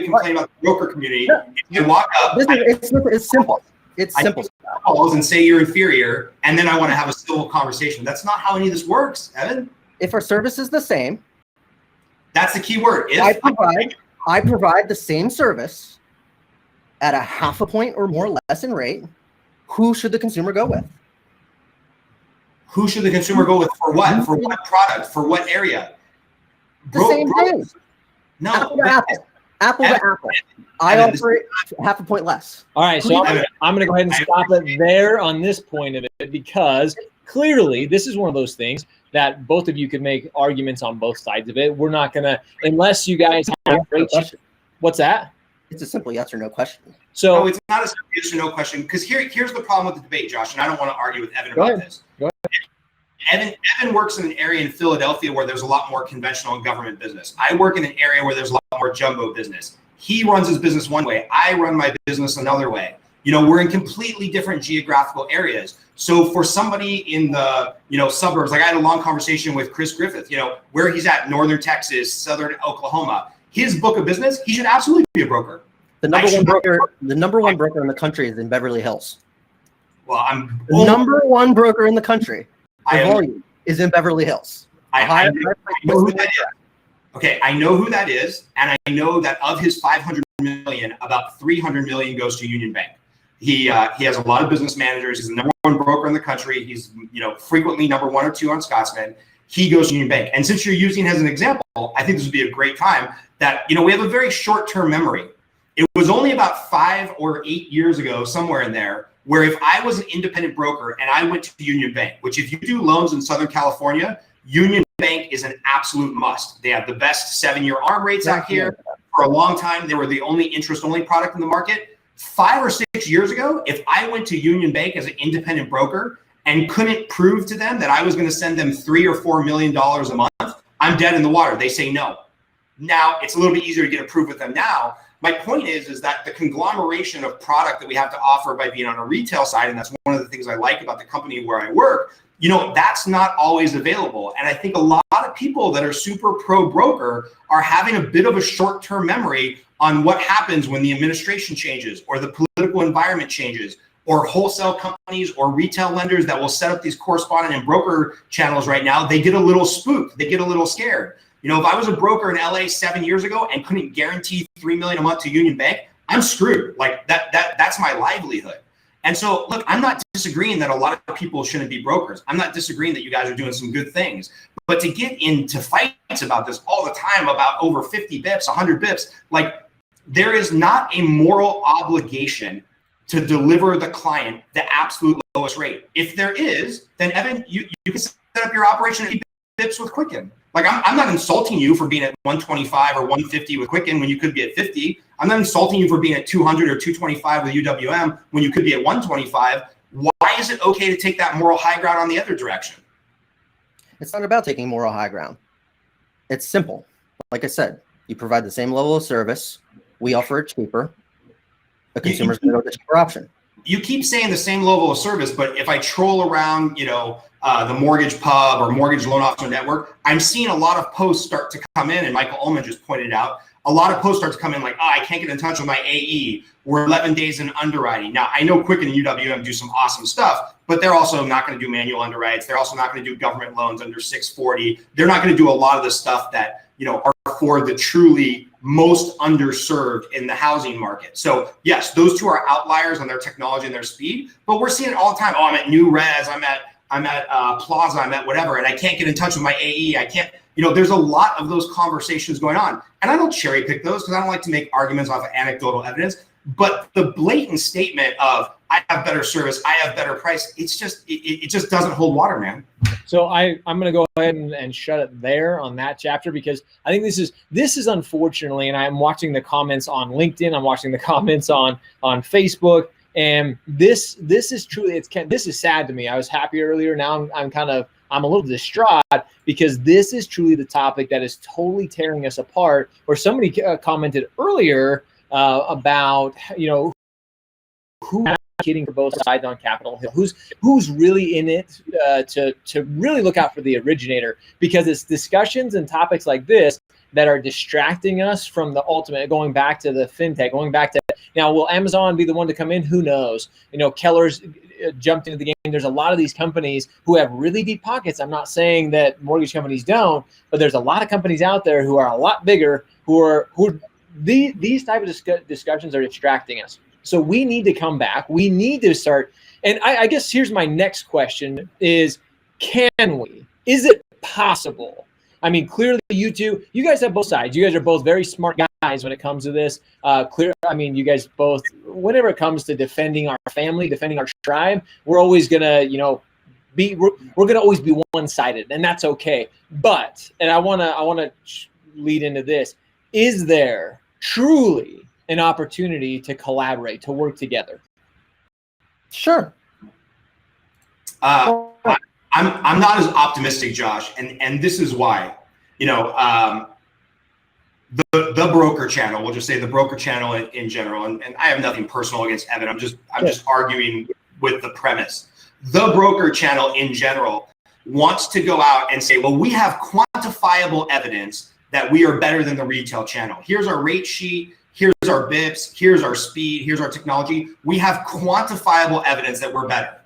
complaint about the broker community. If you walk up, it's simple. It's simple. And say you're inferior, and then I want to have a civil conversation. That's not how any of this works, Evan. If our service is the same, that's the key word. I provide the same service at a half a point or more less in rate. Who should the consumer go with? Who should the consumer go with for what? For what product? For what area? The same thing. No. Apple to Apple. Apple to Apple. I offer it half a point less. All right, so I'm going to go ahead and stop it there on this point of it, because clearly this is one of those things that both of you could make arguments on both sides of it. We're not going to, unless you guys have great question. What's that? It's a simple yes or no question. So no, it's not a simple yes or no question, because here's the problem with the debate, Josh, and I don't want to argue with Evan about this. Go ahead. Evan works in an area in Philadelphia where there's a lot more conventional and government business. I work in an area where there's a lot more jumbo business. He runs his business one way. I run my business another way. We're in completely different geographical areas. So for somebody in the, suburbs, like I had a long conversation with Chris Griffith, where he's at, northern Texas, southern Oklahoma, his book of business, he should absolutely be a broker. The number one broker in the country is in Beverly Hills. Well, number one broker in the country. Volume is in Beverly Hills. I know who that is. Okay, I know who that is, and I know that of his 500 million, about 300 million goes to Union Bank. He has a lot of business managers. He's the number one broker in the country. He's frequently number 1 or 2 on Scotsman. He goes to Union Bank, and since you're using it as an example, I think this would be a great time that we have a very short-term memory. It was only about 5 or 8 years ago, somewhere in there, where if I was an independent broker and I went to Union Bank, which if you do loans in Southern California, Union Bank is an absolute must. They have the best 7-year ARM rates out here. For a long time, they were the only interest-only product in the market. 5 or 6 years ago, if I went to Union Bank as an independent broker and couldn't prove to them that I was going to send them $3 or $4 million a month, I'm dead in the water. They say no. Now, it's a little bit easier to get approved with them now. My point is that the conglomeration of product that we have to offer by being on a retail side, and that's one of the things I like about the company where I work, that's not always available. And I think a lot of people that are super pro broker are having a bit of a short-term memory on what happens when the administration changes or the political environment changes, or wholesale companies or retail lenders that will set up these correspondent and broker channels right now. They get a little spooked. They get a little scared. If I was a broker in LA 7 years ago and couldn't guarantee $3 million a month to Union Bank, I'm screwed. Like that's my livelihood. And so, look, I'm not disagreeing that a lot of people shouldn't be brokers. I'm not disagreeing that you guys are doing some good things. But to get into fights about this all the time, about over 50 bips, 100 bips, like there is not a moral obligation to deliver the client the absolute lowest rate. If there is, then Evan, you can set up your operation at 50 bips with Quicken. Like I'm not insulting you for being at 125 or 150 with Quicken when you could be at 50. I'm not insulting you for being at 200 or 225 with UWM when you could be at 125. Why is it okay to take that moral high ground on the other direction? It's not about taking moral high ground. It's simple. Like I said, you provide the same level of service. We offer it cheaper. The consumer's going to go with the cheaper option. You keep saying the same level of service, but if I troll around, the Mortgage Pub or Mortgage Loan Officer Network, I'm seeing a lot of posts start to come in, and Michael Ullman just pointed out, a lot of posts start to come in like, oh, I can't get in touch with my AE. We're 11 days in underwriting. Now, I know Quicken and UWM do some awesome stuff, but they're also not going to do manual underwrites. They're also not going to do government loans under 640. They're not going to do a lot of the stuff that, you know, are for the truly most underserved in the housing market. So yes, those two are outliers on their technology and their speed, but we're seeing it all the time. Oh, I'm at New Res, I'm at Plaza, I'm at whatever, and I can't get in touch with my AE. I can't, you know, there's a lot of those conversations going on. And I don't cherry pick those because I don't like to make arguments off of anecdotal evidence. But the blatant statement of I have better service, I have better price, it's just it just doesn't hold water, man. So I'm going to go ahead and shut it there on that chapter, because I think this is unfortunately, and I'm watching the comments on LinkedIn, I'm watching the comments on Facebook, and this is truly, this is sad to me. I was happy earlier. Now I'm a little distraught, because this is truly the topic that is totally tearing us apart. Or somebody commented earlier about, you know, who advocating for both sides on Capitol Hill, who's really in it to really look out for the originator, because it's discussions and topics like this that are distracting us from the ultimate, going back to the fintech, going back to, now, will Amazon be the one to come in? Who knows? You know, Keller's jumped into the game. There's a lot of these companies who have really deep pockets. I'm not saying that mortgage companies don't, but there's a lot of companies out there who are a lot bigger, these type of discussions are distracting us. So we need to come back. We need to start. And I guess here's my next question is, can we? Is it possible? I mean, clearly you guys have both sides. You guys are both very smart guys when it comes to this. You guys both, whenever it comes to defending our family, defending our tribe, we're always gonna, you know, we're gonna always be one-sided, and that's okay. But, and I wanna lead into this, is there truly an opportunity to collaborate, to work together? Sure. I'm not as optimistic, Josh, and this is why. You know, the broker channel, we'll just say the broker channel in general, and I have nothing personal against Evan. I'm just arguing with the premise. The broker channel in general wants to go out and say, well, we have quantifiable evidence that we are better than the retail channel. Here's our rate sheet. Here's our BIPs. Here's our speed. Here's our technology. We have quantifiable evidence that we're better.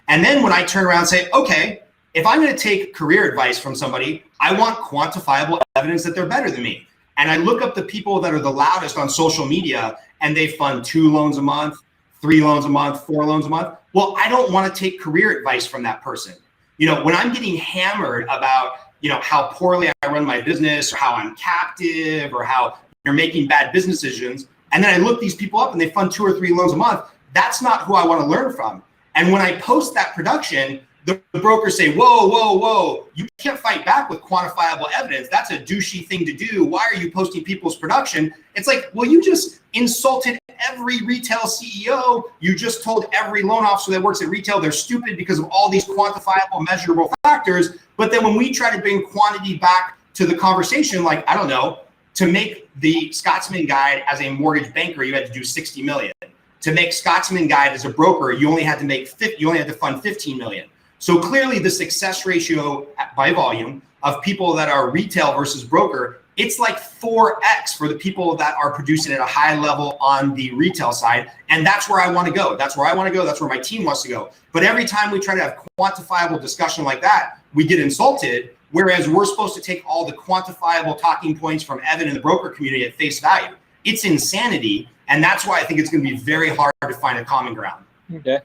And then when I turn around and say, okay, if I'm going to take career advice from somebody, I want quantifiable evidence that they're better than me. And I look up the people that are the loudest on social media, and they fund 2 loans a month, 3 loans a month, 4 loans a month. Well, I don't want to take career advice from that person. You know, when I'm getting hammered about, you know, how poorly I run my business, or how I'm captive, or how you're making bad business decisions, and then I look these people up and they fund 2 or 3 loans a month, that's not who I want to learn from. And when I post that production, the brokers say, whoa, you can't fight back with quantifiable evidence. That's a douchey thing to do. Why are you posting people's production? It's like, well, you just insulted every retail CEO. You just told every loan officer that works at retail they're stupid because of all these quantifiable, measurable factors. But then when we try to bring quantity back to the conversation, like, I don't know, to make the Scotsman Guide as a mortgage banker, you had to do 60 million. To make Scotsman Guide as a broker, you only had to fund 15 million. So clearly the success ratio by volume of people that are retail versus broker, it's like 4x for the people that are producing at a high level on the retail side. And that's where I want to go. That's where I want to go. That's where my team wants to go. But every time we try to have quantifiable discussion like that, we get insulted. Whereas we're supposed to take all the quantifiable talking points from Evan and the broker community at face value. It's insanity. And that's why I think it's going to be very hard to find a common ground. Okay.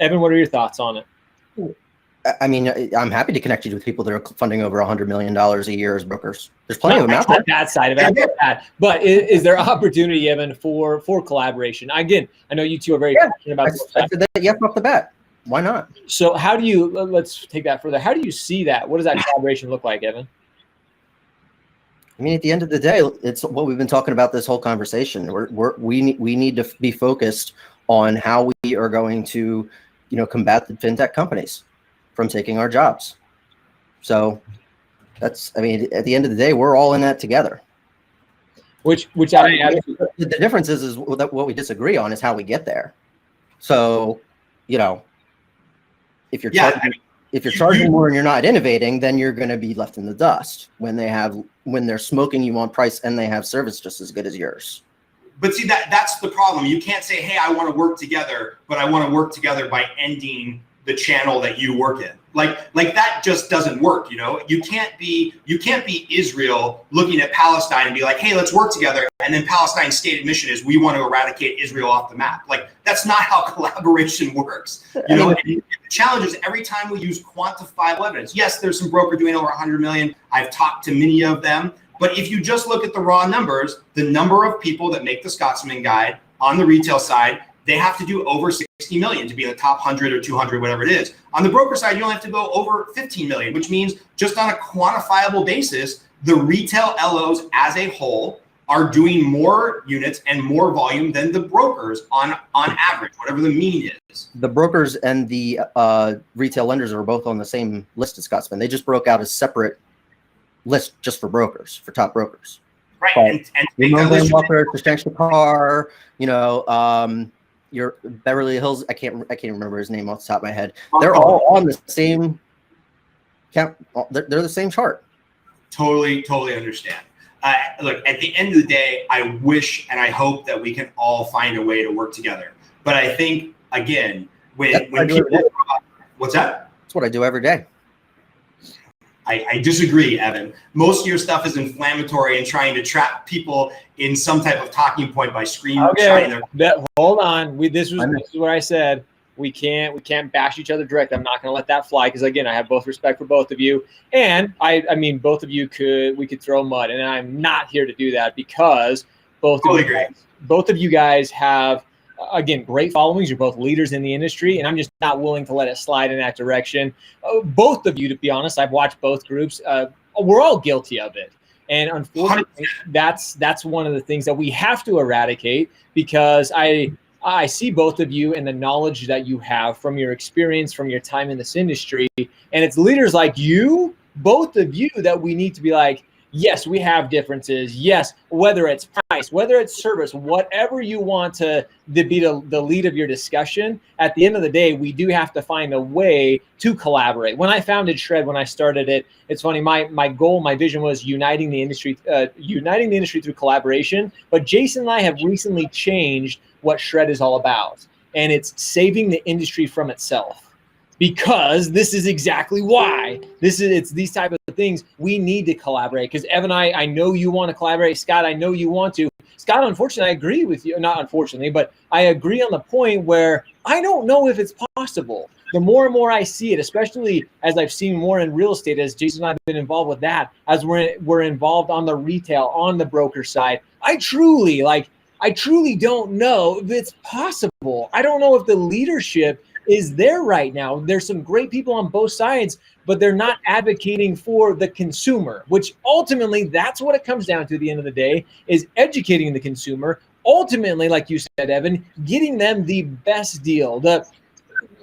Evan, what are your thoughts on it? I mean, I'm happy to connect you with people that are funding over $100 million a year as brokers. There's plenty of them out there. That side of it, I get that. But is there opportunity, Evan, for collaboration? Again, I know you two are very passionate about this. I said that yes off the bat. Why not? So how do you, let's take that further. How do you see that? What does that collaboration look like, Evan? I mean, at the end of the day, it's what we've been talking about this whole conversation. We need to be focused on how we are going to, you know, combat the fintech companies from taking our jobs. So that's, I mean, at the end of the day, we're all in that together. Which the difference is what we disagree on is how we get there. So, you know, if you're if you're charging more and you're not innovating, then you're going to be left in the dust when they're smoking you on price and they have service just as good as yours. But see, that's the problem. You can't say, hey, I want to work together, but I want to work together by ending the channel that you work in. Like that just doesn't work. You can't be Israel looking at Palestine and be like, hey, let's work together. And then Palestine's stated mission is we want to eradicate Israel off the map. Like, that's not how collaboration works. And the challenge is every time we use quantifiable evidence. Yes, there's some broker doing over 100 million. I've talked to many of them. But if you just look at the raw numbers, the number of people that make the Scotsman Guide on the retail side, they have to do over 60 million to be in the top 100 or 200, whatever it is. On the broker side, you only have to go over 15 million, which means just on a quantifiable basis, the retail LOs as a whole are doing more units and more volume than the brokers on average, whatever the mean is. The brokers and the retail lenders are both on the same list as Scotsman. They just broke out a separate list just for brokers, for top brokers. Right. And Walker, Substantial Car, your Beverly Hills, I can't remember his name off the top of my head. They're all on the same count. They're the same chart. Totally understand. Look, at the end of the day, I wish and I hope that we can all find a way to work together. But I think, again, when people, what's that? That's what I do every day. I disagree, Evan. Most of your stuff is inflammatory and trying to trap people in some type of talking point by screaming. Okay, hold on. This is what I said. We can't bash each other direct. I'm not going to let that fly because, again, I have both respect for both of you. And I mean, both of you we could throw mud, and I'm not here to do that because both of you guys have, again, great followings. You're both leaders in the industry, and I'm just not willing to let it slide in that direction. Both of you, to be honest, I've watched both groups. We're all guilty of it. And unfortunately, that's one of the things that we have to eradicate because I see both of you and the knowledge that you have from your experience, from your time in this industry. And it's leaders like you, both of you, that we need to be like, yes, we have differences. Yes, whether it's price, whether it's service, whatever you want to be the lead of your discussion, at the end of the day, we do have to find a way to collaborate. When I founded Shred, when I started it, it's funny, my goal, my vision was uniting the industry through collaboration. But Jason and I have recently changed what Shred is all about. And it's saving the industry from itself. Because this is exactly why. It's these type of things we need to collaborate. Because Evan, I know you want to collaborate. Scott, I know you want to. Scott, unfortunately, I agree with you. Not unfortunately, but I agree on the point where I don't know if it's possible. The more and more I see it, especially as I've seen more in real estate, as Jason and I have been involved with that, as we're involved on the retail, on the broker side, I truly don't know if it's possible. I don't know if the leadership is there right now. There's some great people on both sides, but they're not advocating for the consumer, which ultimately that's what it comes down to at the end of the day, is educating the consumer. Ultimately, like you said, Evan, getting them the best deal,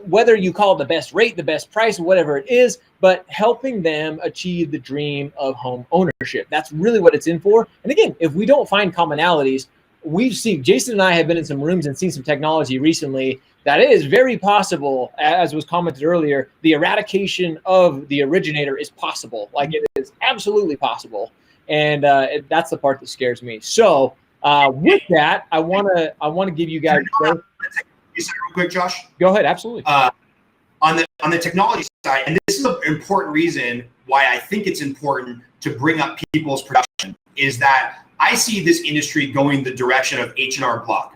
whether you call it the best rate, the best price, whatever it is, but helping them achieve the dream of home ownership. That's really what it's in for. And again, if we don't find commonalities, we've seen, Jason and I have been in some rooms and seen some technology recently that it is very possible, as was commented earlier, the eradication of the originator is possible. Like, it is absolutely possible. And that's the part that scares me. So with that, I want to give you guys. You said real quick, Josh? Go ahead. Absolutely. On the technology side, and this is an important reason why I think it's important to bring up people's production, is that I see this industry going the direction of H&R Block.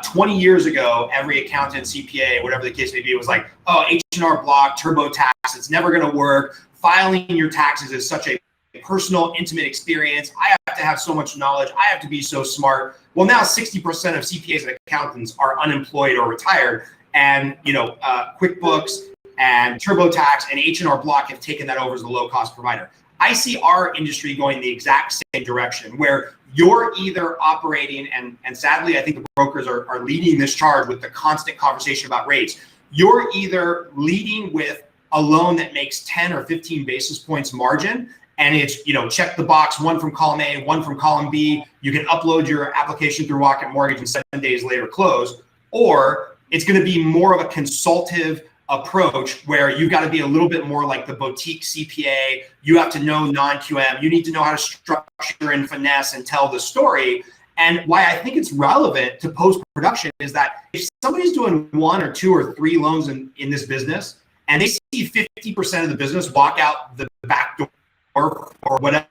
20 years ago, every accountant, CPA, whatever the case may be, was like, oh, H&R Block, TurboTax, it's never going to work. Filing your taxes is such a personal, intimate experience. I have to have so much knowledge. I have to be so smart. Well, now 60% of CPAs and accountants are unemployed or retired. And, QuickBooks and TurboTax and H&R Block have taken that over as a low-cost provider. I see our industry going the exact same direction, where you're either operating, and sadly, I think the brokers are leading this charge with the constant conversation about rates. You're either leading with a loan that makes 10 or 15 basis points margin, and it's, check the box, one from column A, one from column B. You can upload your application through Rocket Mortgage and 7 days later close, or it's going to be more of a consultative approach where you've got to be a little bit more like the boutique CPA. You have to know non-QM. You need to know how to structure and finesse and tell the story. And why I think it's relevant to post-production is that if somebody's doing 1 or 2 or 3 loans in this business and they see 50% of the business walk out the back door or whatever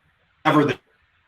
the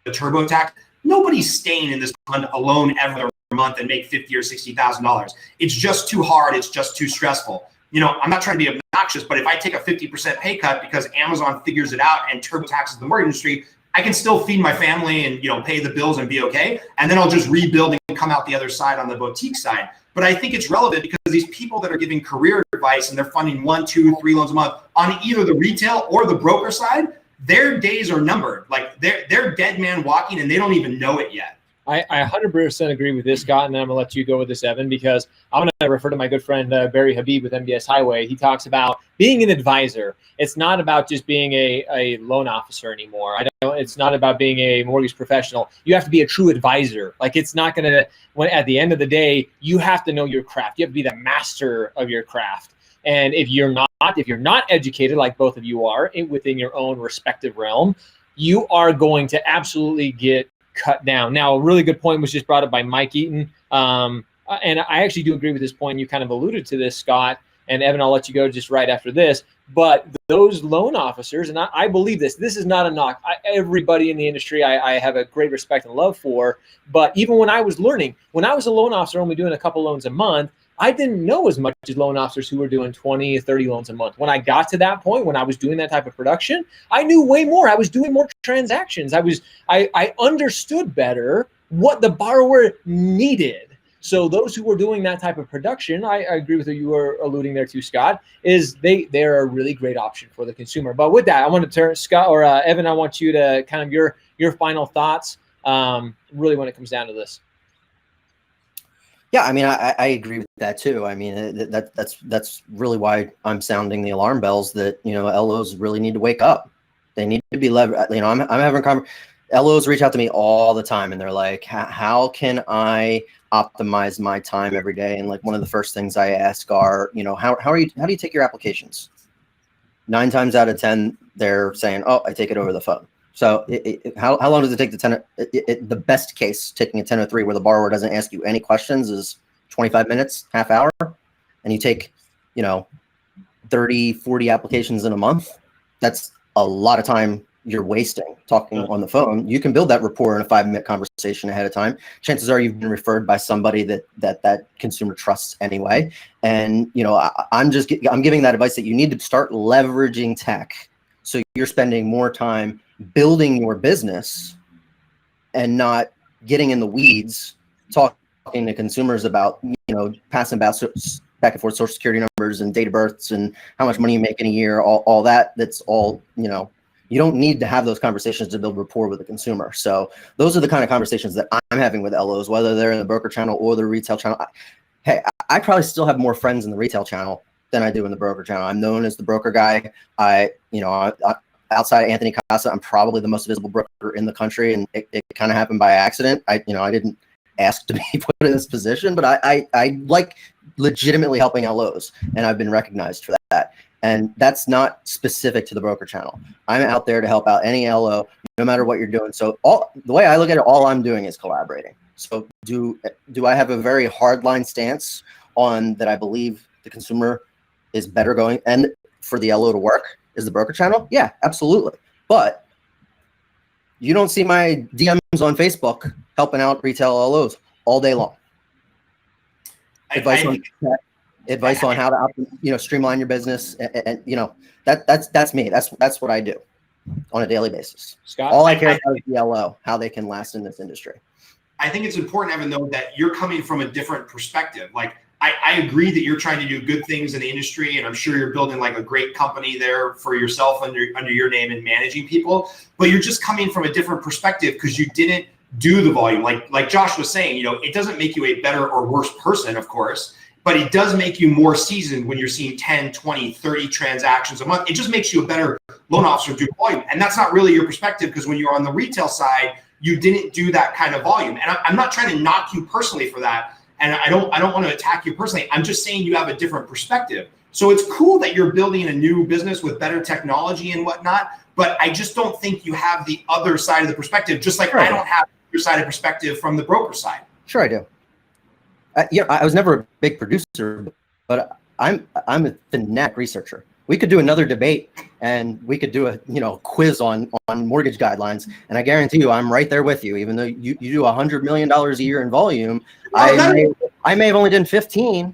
TurboTax, nobody's staying in this fund alone every month and make $50,000 or $60,000. It's just too hard. It's just too stressful. I'm not trying to be obnoxious, but if I take a 50% pay cut because Amazon figures it out and TurboTax is the mortgage industry, I can still feed my family and pay the bills and be okay. And then I'll just rebuild and come out the other side on the boutique side. But I think it's relevant because these people that are giving career advice and they're funding 1, 2, 3 loans a month on either the retail or the broker side, their days are numbered. Like they're dead man walking and they don't even know it yet. I 100% agree with this, Scott, and then I'm going to let you go with this, Evan, because I'm going to refer to my good friend Barry Habib with MBS Highway. He talks about being an advisor. It's not about just being a loan officer anymore. It's not about being a mortgage professional. You have to be a true advisor. Like it's not going to, when at the end of the day, you have to know your craft. You have to be the master of your craft. And if you're not educated like both of you are within your own respective realm, you are going to absolutely get cut down. Now, a really good point was just brought up by Mike Eaton. And I actually do agree with this point. You kind of alluded to this, Scott, and Evan, I'll let you go just right after this. But those loan officers, and I believe this is not a knock. Everybody in the industry, I have a great respect and love for. But even when I was learning, when I was a loan officer only doing a couple loans a month, I didn't know as much as loan officers who were doing 20 or 30 loans a month. When I got to that point, when I was doing that type of production, I knew way more. I was doing more transactions. I understood better what the borrower needed. So those who were doing that type of production, I agree with what you were alluding there to, Scott, is they're a really great option for the consumer. But with that, I want to turn Scott or Evan, I want you to kind of your final thoughts really when it comes down to this. Yeah, I mean, I agree with that too. I mean, that's really why I'm sounding the alarm bells that, LOs really need to wake up. They need to be leveraged. I'm having LOs reach out to me all the time and they're like, how can I optimize my time every day? And like one of the first things I ask are, how do you take your applications? 9 times out of 10, they're saying, oh, I take it over the phone. So how long does it take the best case, taking a 1003 where the borrower doesn't ask you any questions, is 25 minutes, half hour, and you take, 30, 40 applications in a month. That's a lot of time you're wasting talking on the phone. You can build that rapport in a 5-minute conversation ahead of time. Chances are you've been referred by somebody that consumer trusts anyway. And, I'm giving that advice that you need to start leveraging tech. So you're spending more time building your business and not getting in the weeds, talking to consumers about, passing back and forth social security numbers and date of births and how much money you make in a year, all that. That's all, you don't need to have those conversations to build rapport with the consumer. So those are the kind of conversations that I'm having with LOs, whether they're in the broker channel or the retail channel. Hey, I probably still have more friends in the retail channel than I do in the broker channel. I'm known as the broker guy. Outside of Anthony Casa, I'm probably the most visible broker in the country, and it kind of happened by accident. I didn't ask to be put in this position, but I like legitimately helping LOs, and I've been recognized for that. And that's not specific to the broker channel. I'm out there to help out any LO, no matter what you're doing. So the way I look at it, all I'm doing is collaborating. So do I have a very hardline stance on that? I believe the consumer is better going, and for the LO to work is the broker channel? Yeah, absolutely. But you don't see my DMs on Facebook helping out retail LOs all day long. Advice on how to streamline your business, and that's me. That's what I do on a daily basis. Scott, all I care about is the LO, how they can last in this industry. I think it's important, Evan, though, that you're coming from a different perspective. Like, I agree that you're trying to do good things in the industry, and I'm sure you're building like a great company there for yourself under your name and managing people, but you're just coming from a different perspective because you didn't do the volume. Like Josh was saying, it doesn't make you a better or worse person, of course, but it does make you more seasoned when you're seeing 10, 20, 30 transactions a month. It just makes you a better loan officer due volume. And that's not really your perspective, because when you're on the retail side, you didn't do that kind of volume. And I'm not trying to knock you personally for that. And I don't want to attack you personally. I'm just saying you have a different perspective. So it's cool that you're building a new business with better technology and whatnot, but I just don't think you have the other side of the perspective, just like I don't have your side of perspective from the broker side. Sure, I do. I was never a big producer, but I'm a fanatic researcher. We could do another debate, and we could do a quiz on mortgage guidelines, and I guarantee you, I'm right there with you. Even though you do $100 million a year in volume, I may have only done 15,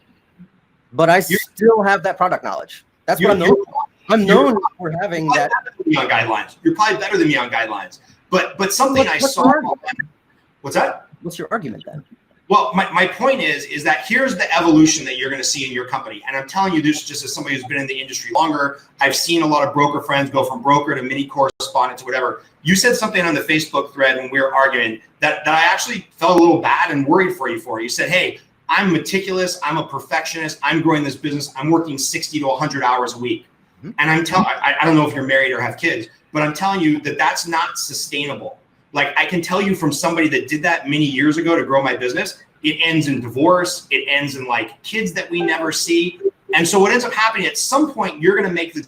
but I still have that product knowledge. That's what I'm known for. I'm known for having that. On guidelines, you're probably better than me on guidelines. But something I saw. What's that? What's your argument then? Well, my point is that here's the evolution that you're going to see in your company. And I'm telling you this just as somebody who's been in the industry longer. I've seen a lot of broker friends go from broker to mini correspondent to whatever. You said something on the Facebook thread when we were arguing that I actually felt a little bad and worried for you for. You said, hey, I'm meticulous. I'm a perfectionist. I'm growing this business. I'm working 60 to 100 hours a week. And I don't know if you're married or have kids, but I'm telling you that that's not sustainable. Like I can tell you from somebody that did that many years ago to grow my business, it ends in divorce. It ends in like kids that we never see. And so what ends up happening at some point, you're going to make the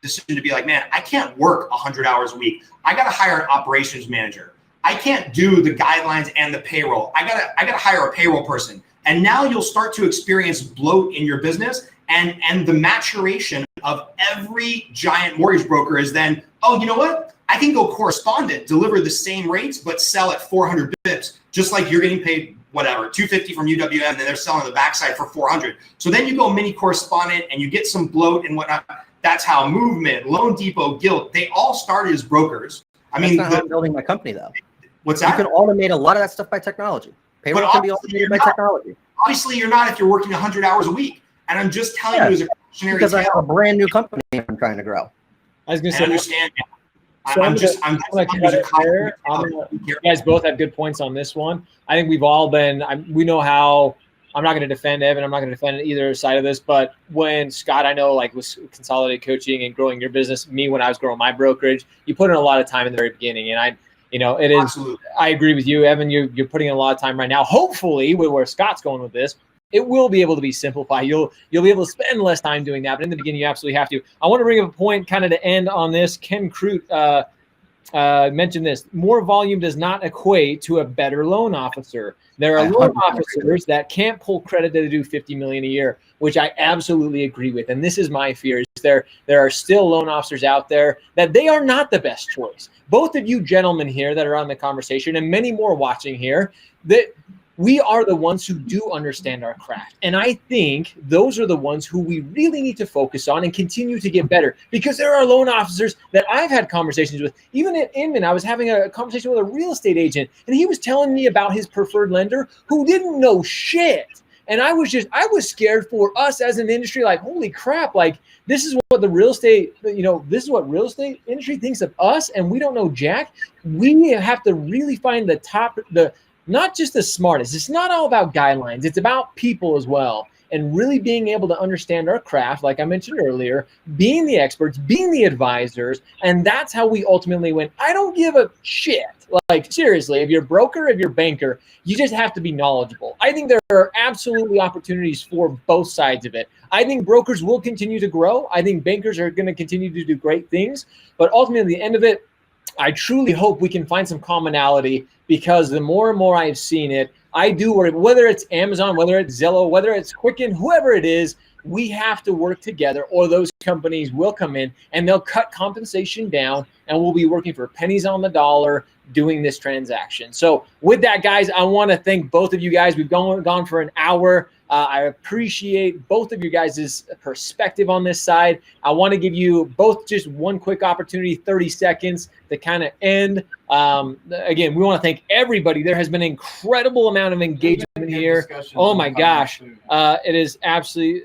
decision to be like, man, I can't work 100 hours a week. I got to hire an operations manager. I can't do the guidelines and the payroll. I gotta hire a payroll person. And now you'll start to experience bloat in your business, and the maturation of every giant mortgage broker is then, oh, you know what? I can go correspondent, deliver the same rates, but sell at 400 bips, just like you're getting paid, whatever, 250 from UWM, and then they're selling the backside for 400. So then you go mini correspondent and you get some bloat and whatnot. That's how Movement, Loan Depot, Gilt, they all started as brokers. I mean, that's not how I'm building my company though. What's that? You can automate a lot of that stuff by technology. Payroll can be automated by technology. Obviously, you're not if you're working 100 hours a week. And I'm just telling you as a cautionary because tale. I have a brand new company I'm trying to grow. I was going to say, I understand. So I'm just you guys both have good points on this one. I think we've all been, we know how, I'm not going to defend Evan. I'm not going to defend either side of this, but when Scott, I know like was Consolidated Coaching and growing your business, me, when I was growing my brokerage, you put in a lot of time in the very beginning. And it is, absolutely. I agree with you, Evan, you're putting in a lot of time right now. Hopefully with where Scott's going with this, it will be able to be simplified. You'll be able to spend less time doing that, but in the beginning, you absolutely have to. I want to bring up a point kind of to end on this. Ken Crute mentioned this. More volume does not equate to a better loan officer. There are loan officers that can't pull credit to do $50 million a year, which I absolutely agree with. And this is my fear. Is there are still loan officers out there that they are not the best choice. Both of you gentlemen here that are on the conversation and many more watching here, that we are the ones who do understand our craft. And I think those are the ones who we really need to focus on and continue to get better, because there are loan officers that I've had conversations with. Even at Inman, I was having a conversation with a real estate agent, and he was telling me about his preferred lender who didn't know shit. And I was scared for us as an industry, like, holy crap, like this is what the real estate, this is what real estate industry thinks of us, and we don't know jack. We have to really find not just the smartest. It's not all about guidelines. It's about people as well. And really being able to understand our craft, like I mentioned earlier, being the experts, being the advisors. And that's how we ultimately win. I don't give a shit. Like, seriously, if you're a broker, if you're a banker, you just have to be knowledgeable. I think there are absolutely opportunities for both sides of it. I think brokers will continue to grow. I think bankers are going to continue to do great things. But ultimately, at the end of it, I truly hope we can find some commonality, because the more and more I've seen it, I do worry, whether it's Amazon, whether it's Zillow, whether it's Quicken, whoever it is, we have to work together, or those companies will come in and they'll cut compensation down, and we'll be working for pennies on the dollar doing this transaction. So with that, guys, I want to thank both of you guys. We've gone for an hour. I appreciate both of you guys' perspective on this side. I want to give you both just one quick opportunity, 30 seconds to kind of end. Again, we want to thank everybody. There has been an incredible amount of engagement here. Oh my gosh. It is absolutely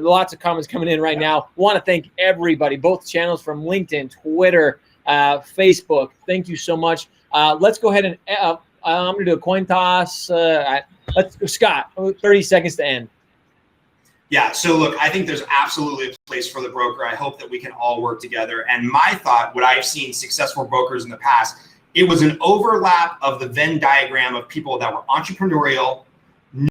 lots of comments coming in right now. Want to thank everybody, both channels from LinkedIn, Twitter, Facebook. Thank you so much. Let's go ahead and I'm going to do a coin toss. Scott, 30 seconds to end. Yeah, so look, I think there's absolutely a place for the broker. I hope that we can all work together. And my thought, what I've seen successful brokers in the past, it was an overlap of the Venn diagram of people that were entrepreneurial,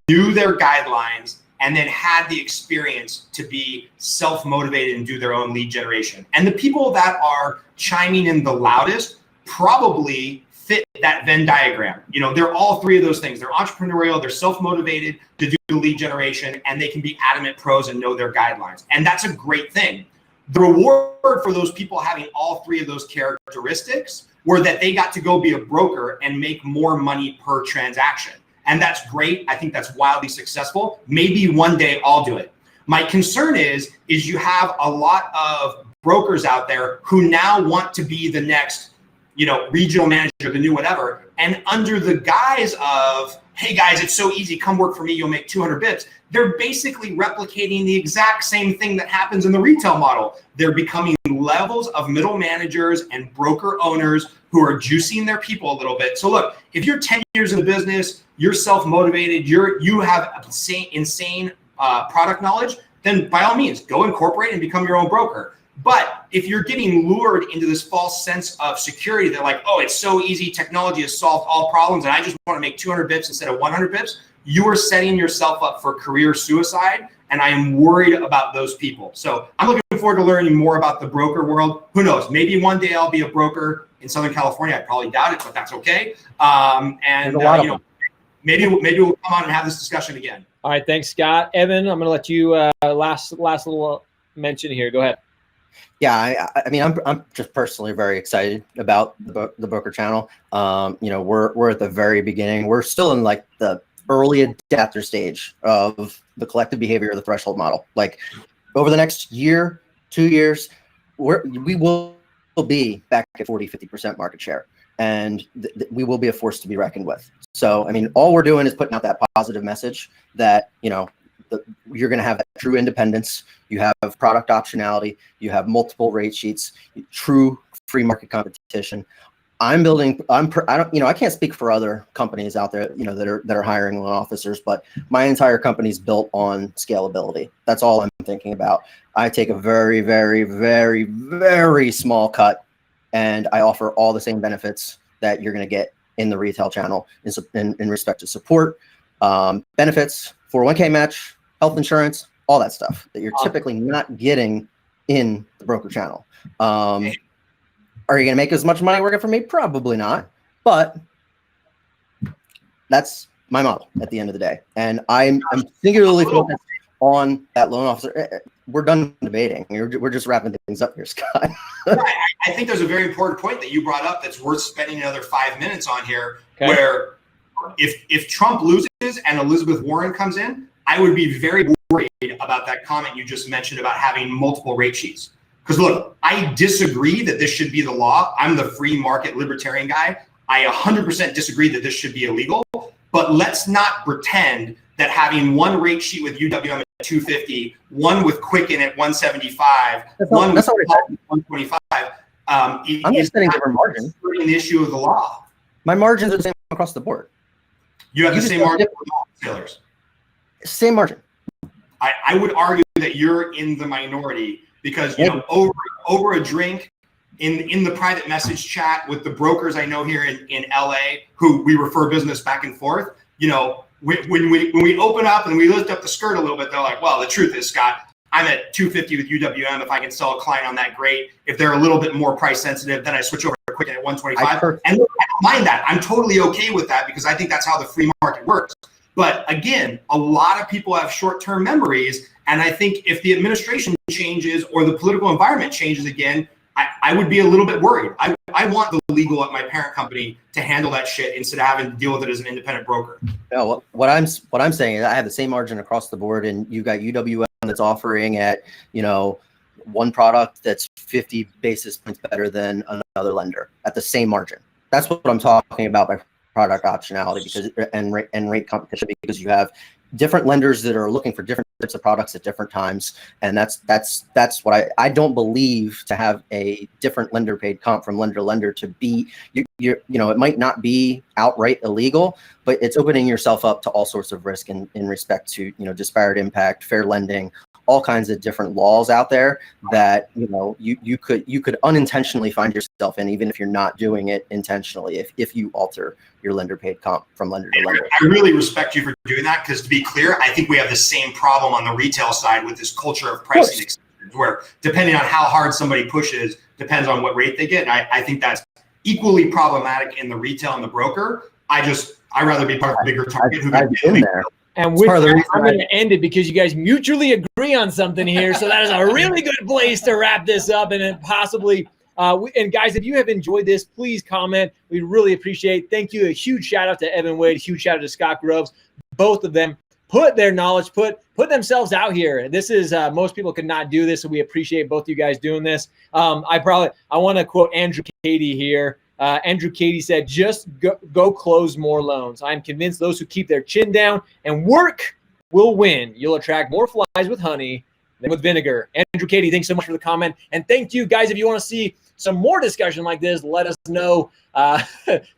knew their guidelines, and then had the experience to be self-motivated and do their own lead generation. And the people that are chiming in the loudest probably fit that Venn diagram. You know, they're all three of those things. They're entrepreneurial, they're self-motivated to do the lead generation, and they can be adamant pros and know their guidelines. And that's a great thing. The reward for those people having all three of those characteristics were that they got to go be a broker and make more money per transaction. And that's great. I think that's wildly successful. Maybe one day I'll do it. My concern is you have a lot of brokers out there who now want to be the next, you know, regional manager, the new whatever. And under the guise of, hey guys, it's so easy, come work for me, you'll make 200 bips. They're basically replicating the exact same thing that happens in the retail model. They're becoming levels of middle managers and broker owners who are juicing their people a little bit. So look, if you're 10 years in the business, you're self-motivated, you have insane product knowledge, then by all means, go incorporate and become your own broker. But if you're getting lured into this false sense of security that like, oh, it's so easy, technology has solved all problems, and I just want to make 200 bips instead of 100 bips, you are setting yourself up for career suicide. And I am worried about those people. So I'm looking forward to learning more about the broker world. Who knows? Maybe one day I'll be a broker in Southern California. I probably doubt it, but that's okay. Maybe we'll come on and have this discussion again. All right, thanks, Scott. Evan, I'm going to let you last little mention here. Go ahead. Yeah, I mean, I'm just personally very excited about the broker channel. You know, we're at the very beginning. We're still in like the early adapter stage of the collective behavior of the threshold model. Like over the next year, 2 years, we will be back at 40-50% market share, and we will be a force to be reckoned with. So, I mean, all we're doing is putting out that positive message that, you know, you're going to have that true independence. You have product optionality. You have multiple rate sheets, true free market competition. I can't speak for other companies out there, you know, that are hiring loan officers, but my entire company's built on scalability. That's all I'm thinking about. I take a very, very, very, very small cut, and I offer all the same benefits that you're going to get in the retail channel in respect to support, benefits, 401k match, health insurance, all that stuff that you're typically not getting in the broker channel. Are you going to make as much money working for me? Probably not, but that's my model at the end of the day. And I'm singularly focused on that loan officer. We're done debating. We're just wrapping things up here, Scott. I think there's a very important point that you brought up that's worth spending another 5 minutes on here, okay. Where if Trump loses and Elizabeth Warren comes in, I would be very worried about that comment you just mentioned about having multiple rate sheets. Because look, I disagree that this should be the law. I'm the free market libertarian guy. I 100% disagree that this should be illegal. But let's not pretend that having one rate sheet with UWM at 250, one with Quicken at 175, one with 125, I'm just setting different margins. The issue of the law. My margins are the same across the board. You have the same margin with all retailers. Same margin. I would argue that you're in the minority. Because you know, over a drink in the private message chat with the brokers I know here in LA, who we refer business back and forth, you know, when we open up and we lift up the skirt a little bit, they're like, well, the truth is, Scott, I'm at 250 with UWM. If I can sell a client on that, great. If they're a little bit more price sensitive, then I switch over to Quicken at 125. And look, I don't mind that. I'm totally okay with that because I think that's how the free market works. But again, a lot of people have short-term memories. And I think if the administration changes or the political environment changes again, I would be a little bit worried. I want the legal at my parent company to handle that shit instead of having to deal with it as an independent broker. No, what I'm saying is I have the same margin across the board, and you've got UWM that's offering at, you know, one product that's 50 basis points better than another lender at the same margin. That's what I'm talking about by product optionality, because and rate competition, because you have different lenders that are looking for different types of products at different times. And that's what I don't believe to have a different lender paid comp from lender to lender to be, you know, it might not be outright illegal, but it's opening yourself up to all sorts of risk in respect to, you know, disparate impact, fair lending, all kinds of different laws out there that, you know, you could unintentionally find yourself in, even if you're not doing it intentionally, if you alter your lender paid comp from lender to lender. I really respect you for doing that, because to be clear, I think we have the same problem on the retail side with this culture of pricing exceptions, where depending on how hard somebody pushes depends on what rate they get. And I think that's equally problematic in the retail and the broker. I'd rather be part of the bigger target. I've been there. And with that, I'm going to end it because you guys mutually agree on something here. So that is a really good place to wrap this up, and then possibly. And guys, if you have enjoyed this, please comment. We really appreciate it. Thank you. A huge shout out to Evan Wade. Huge shout out to Scott Groves. Both of them put their knowledge, put themselves out here. This is most people could not do this, so we appreciate both you guys doing this. I want to quote Andrew Cady here. Andrew Cady said, just go close more loans. I'm convinced those who keep their chin down and work will win. You'll attract more flies with honey than with vinegar. Andrew Cady, thanks so much for the comment. And thank you, guys. If you want to see some more discussion like this, let us know.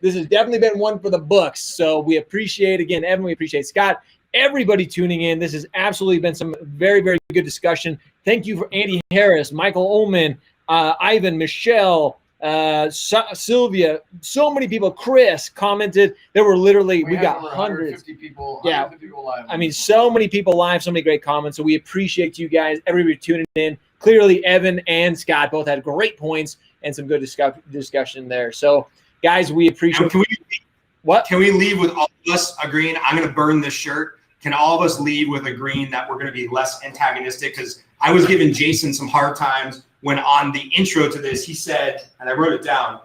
This has definitely been one for the books. So we appreciate, again, Evan, we appreciate Scott, everybody tuning in. This has absolutely been some very, very good discussion. Thank you for Andy Harris, Michael Ullman, Ivan, Michelle, Sylvia, so many people. Chris commented. There were literally we got hundreds. People. Yeah, 150 people live. I mean, so many people live, so many great comments. So we appreciate you guys, everybody tuning in. Clearly, Evan and Scott both had great points and some good discussion there. So, guys, we appreciate. Can we leave with all of us agreeing? I'm going to burn this shirt. Can all of us leave with agreeing that we're going to be less antagonistic? Because I was giving Jason some hard times when on the intro to this, he said, and I wrote it down,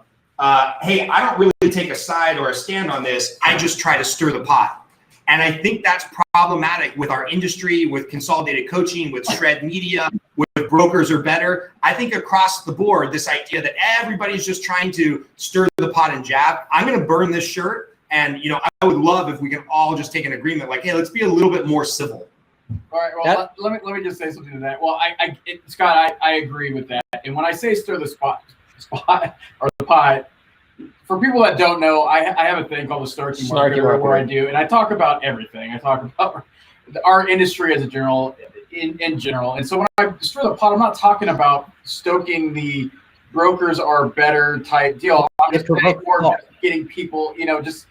hey, I don't really take a side or a stand on this. I just try to stir the pot. And I think that's problematic with our industry, with consolidated coaching, with shred media, with brokers are better. I think across the board, this idea that everybody's just trying to stir the pot and jab, I'm going to burn this shirt. And, you know, I would love if we can all just take an agreement like, hey, let's be a little bit more civil. All right. Well, let me just say something to that. Well, Scott, I agree with that. And when I say stir the spot or the pot, for people that don't know, I have a thing called the Snarky Marketer where I do, and I talk about everything. I talk about our industry as a general, in general. And so when I stir the pot, I'm not talking about stoking the brokers are better type deal. I'm just getting people, you know, just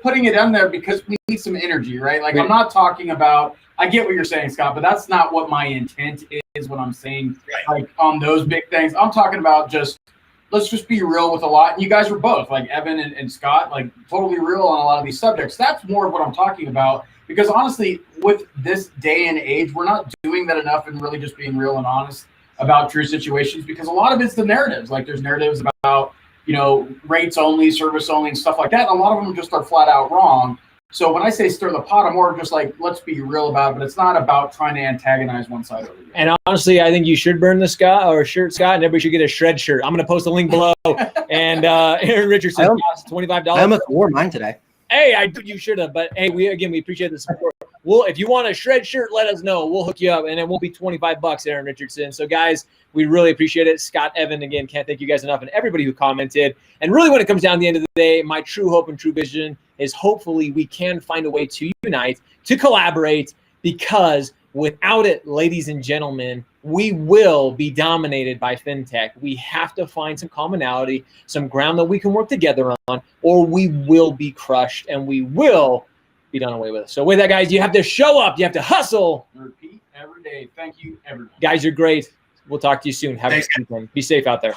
putting it in there because we need some energy, right? Like, I'm not talking about, I get what you're saying, Scott, but that's not what my intent is when I'm saying, like, on those big things. I'm talking about let's just be real with a lot. And you guys are both, like Evan and Scott, like totally real on a lot of these subjects. That's more of what I'm talking about, because honestly, with this day and age, we're not doing that enough and really just being real and honest about true situations, because a lot of it's the narratives. Like, there's narratives about, you know, rates only, service only, and stuff like that. And a lot of them just are flat out wrong. So when I say stir the pot, I'm more just like, let's be real about it, but it's not about trying to antagonize one side or the other. And honestly, I think you should burn the shirt, Scott, and everybody should get a shred shirt. I'm going to post a link below. And Aaron Richardson costs $25. I almost wore mine today. Hey, you should have. But hey, we appreciate the support. If you want a shred shirt, let us know. We'll hook you up, and it won't be $25, Aaron Richardson. So, guys, we really appreciate it. Scott, Evan, again, can't thank you guys enough, and everybody who commented. And really, when it comes down to the end of the day, my true hope and true vision is hopefully we can find a way to unite, to collaborate, because without it, ladies and gentlemen, we will be dominated by fintech. We have to find some commonality, some ground that we can work together on, or we will be crushed and we will be done away with. So with that, guys, you have to show up. You have to hustle. Repeat every day. Thank you, everyone. Guys, you're great. We'll talk to you soon. Have a good weekend. Be safe out there.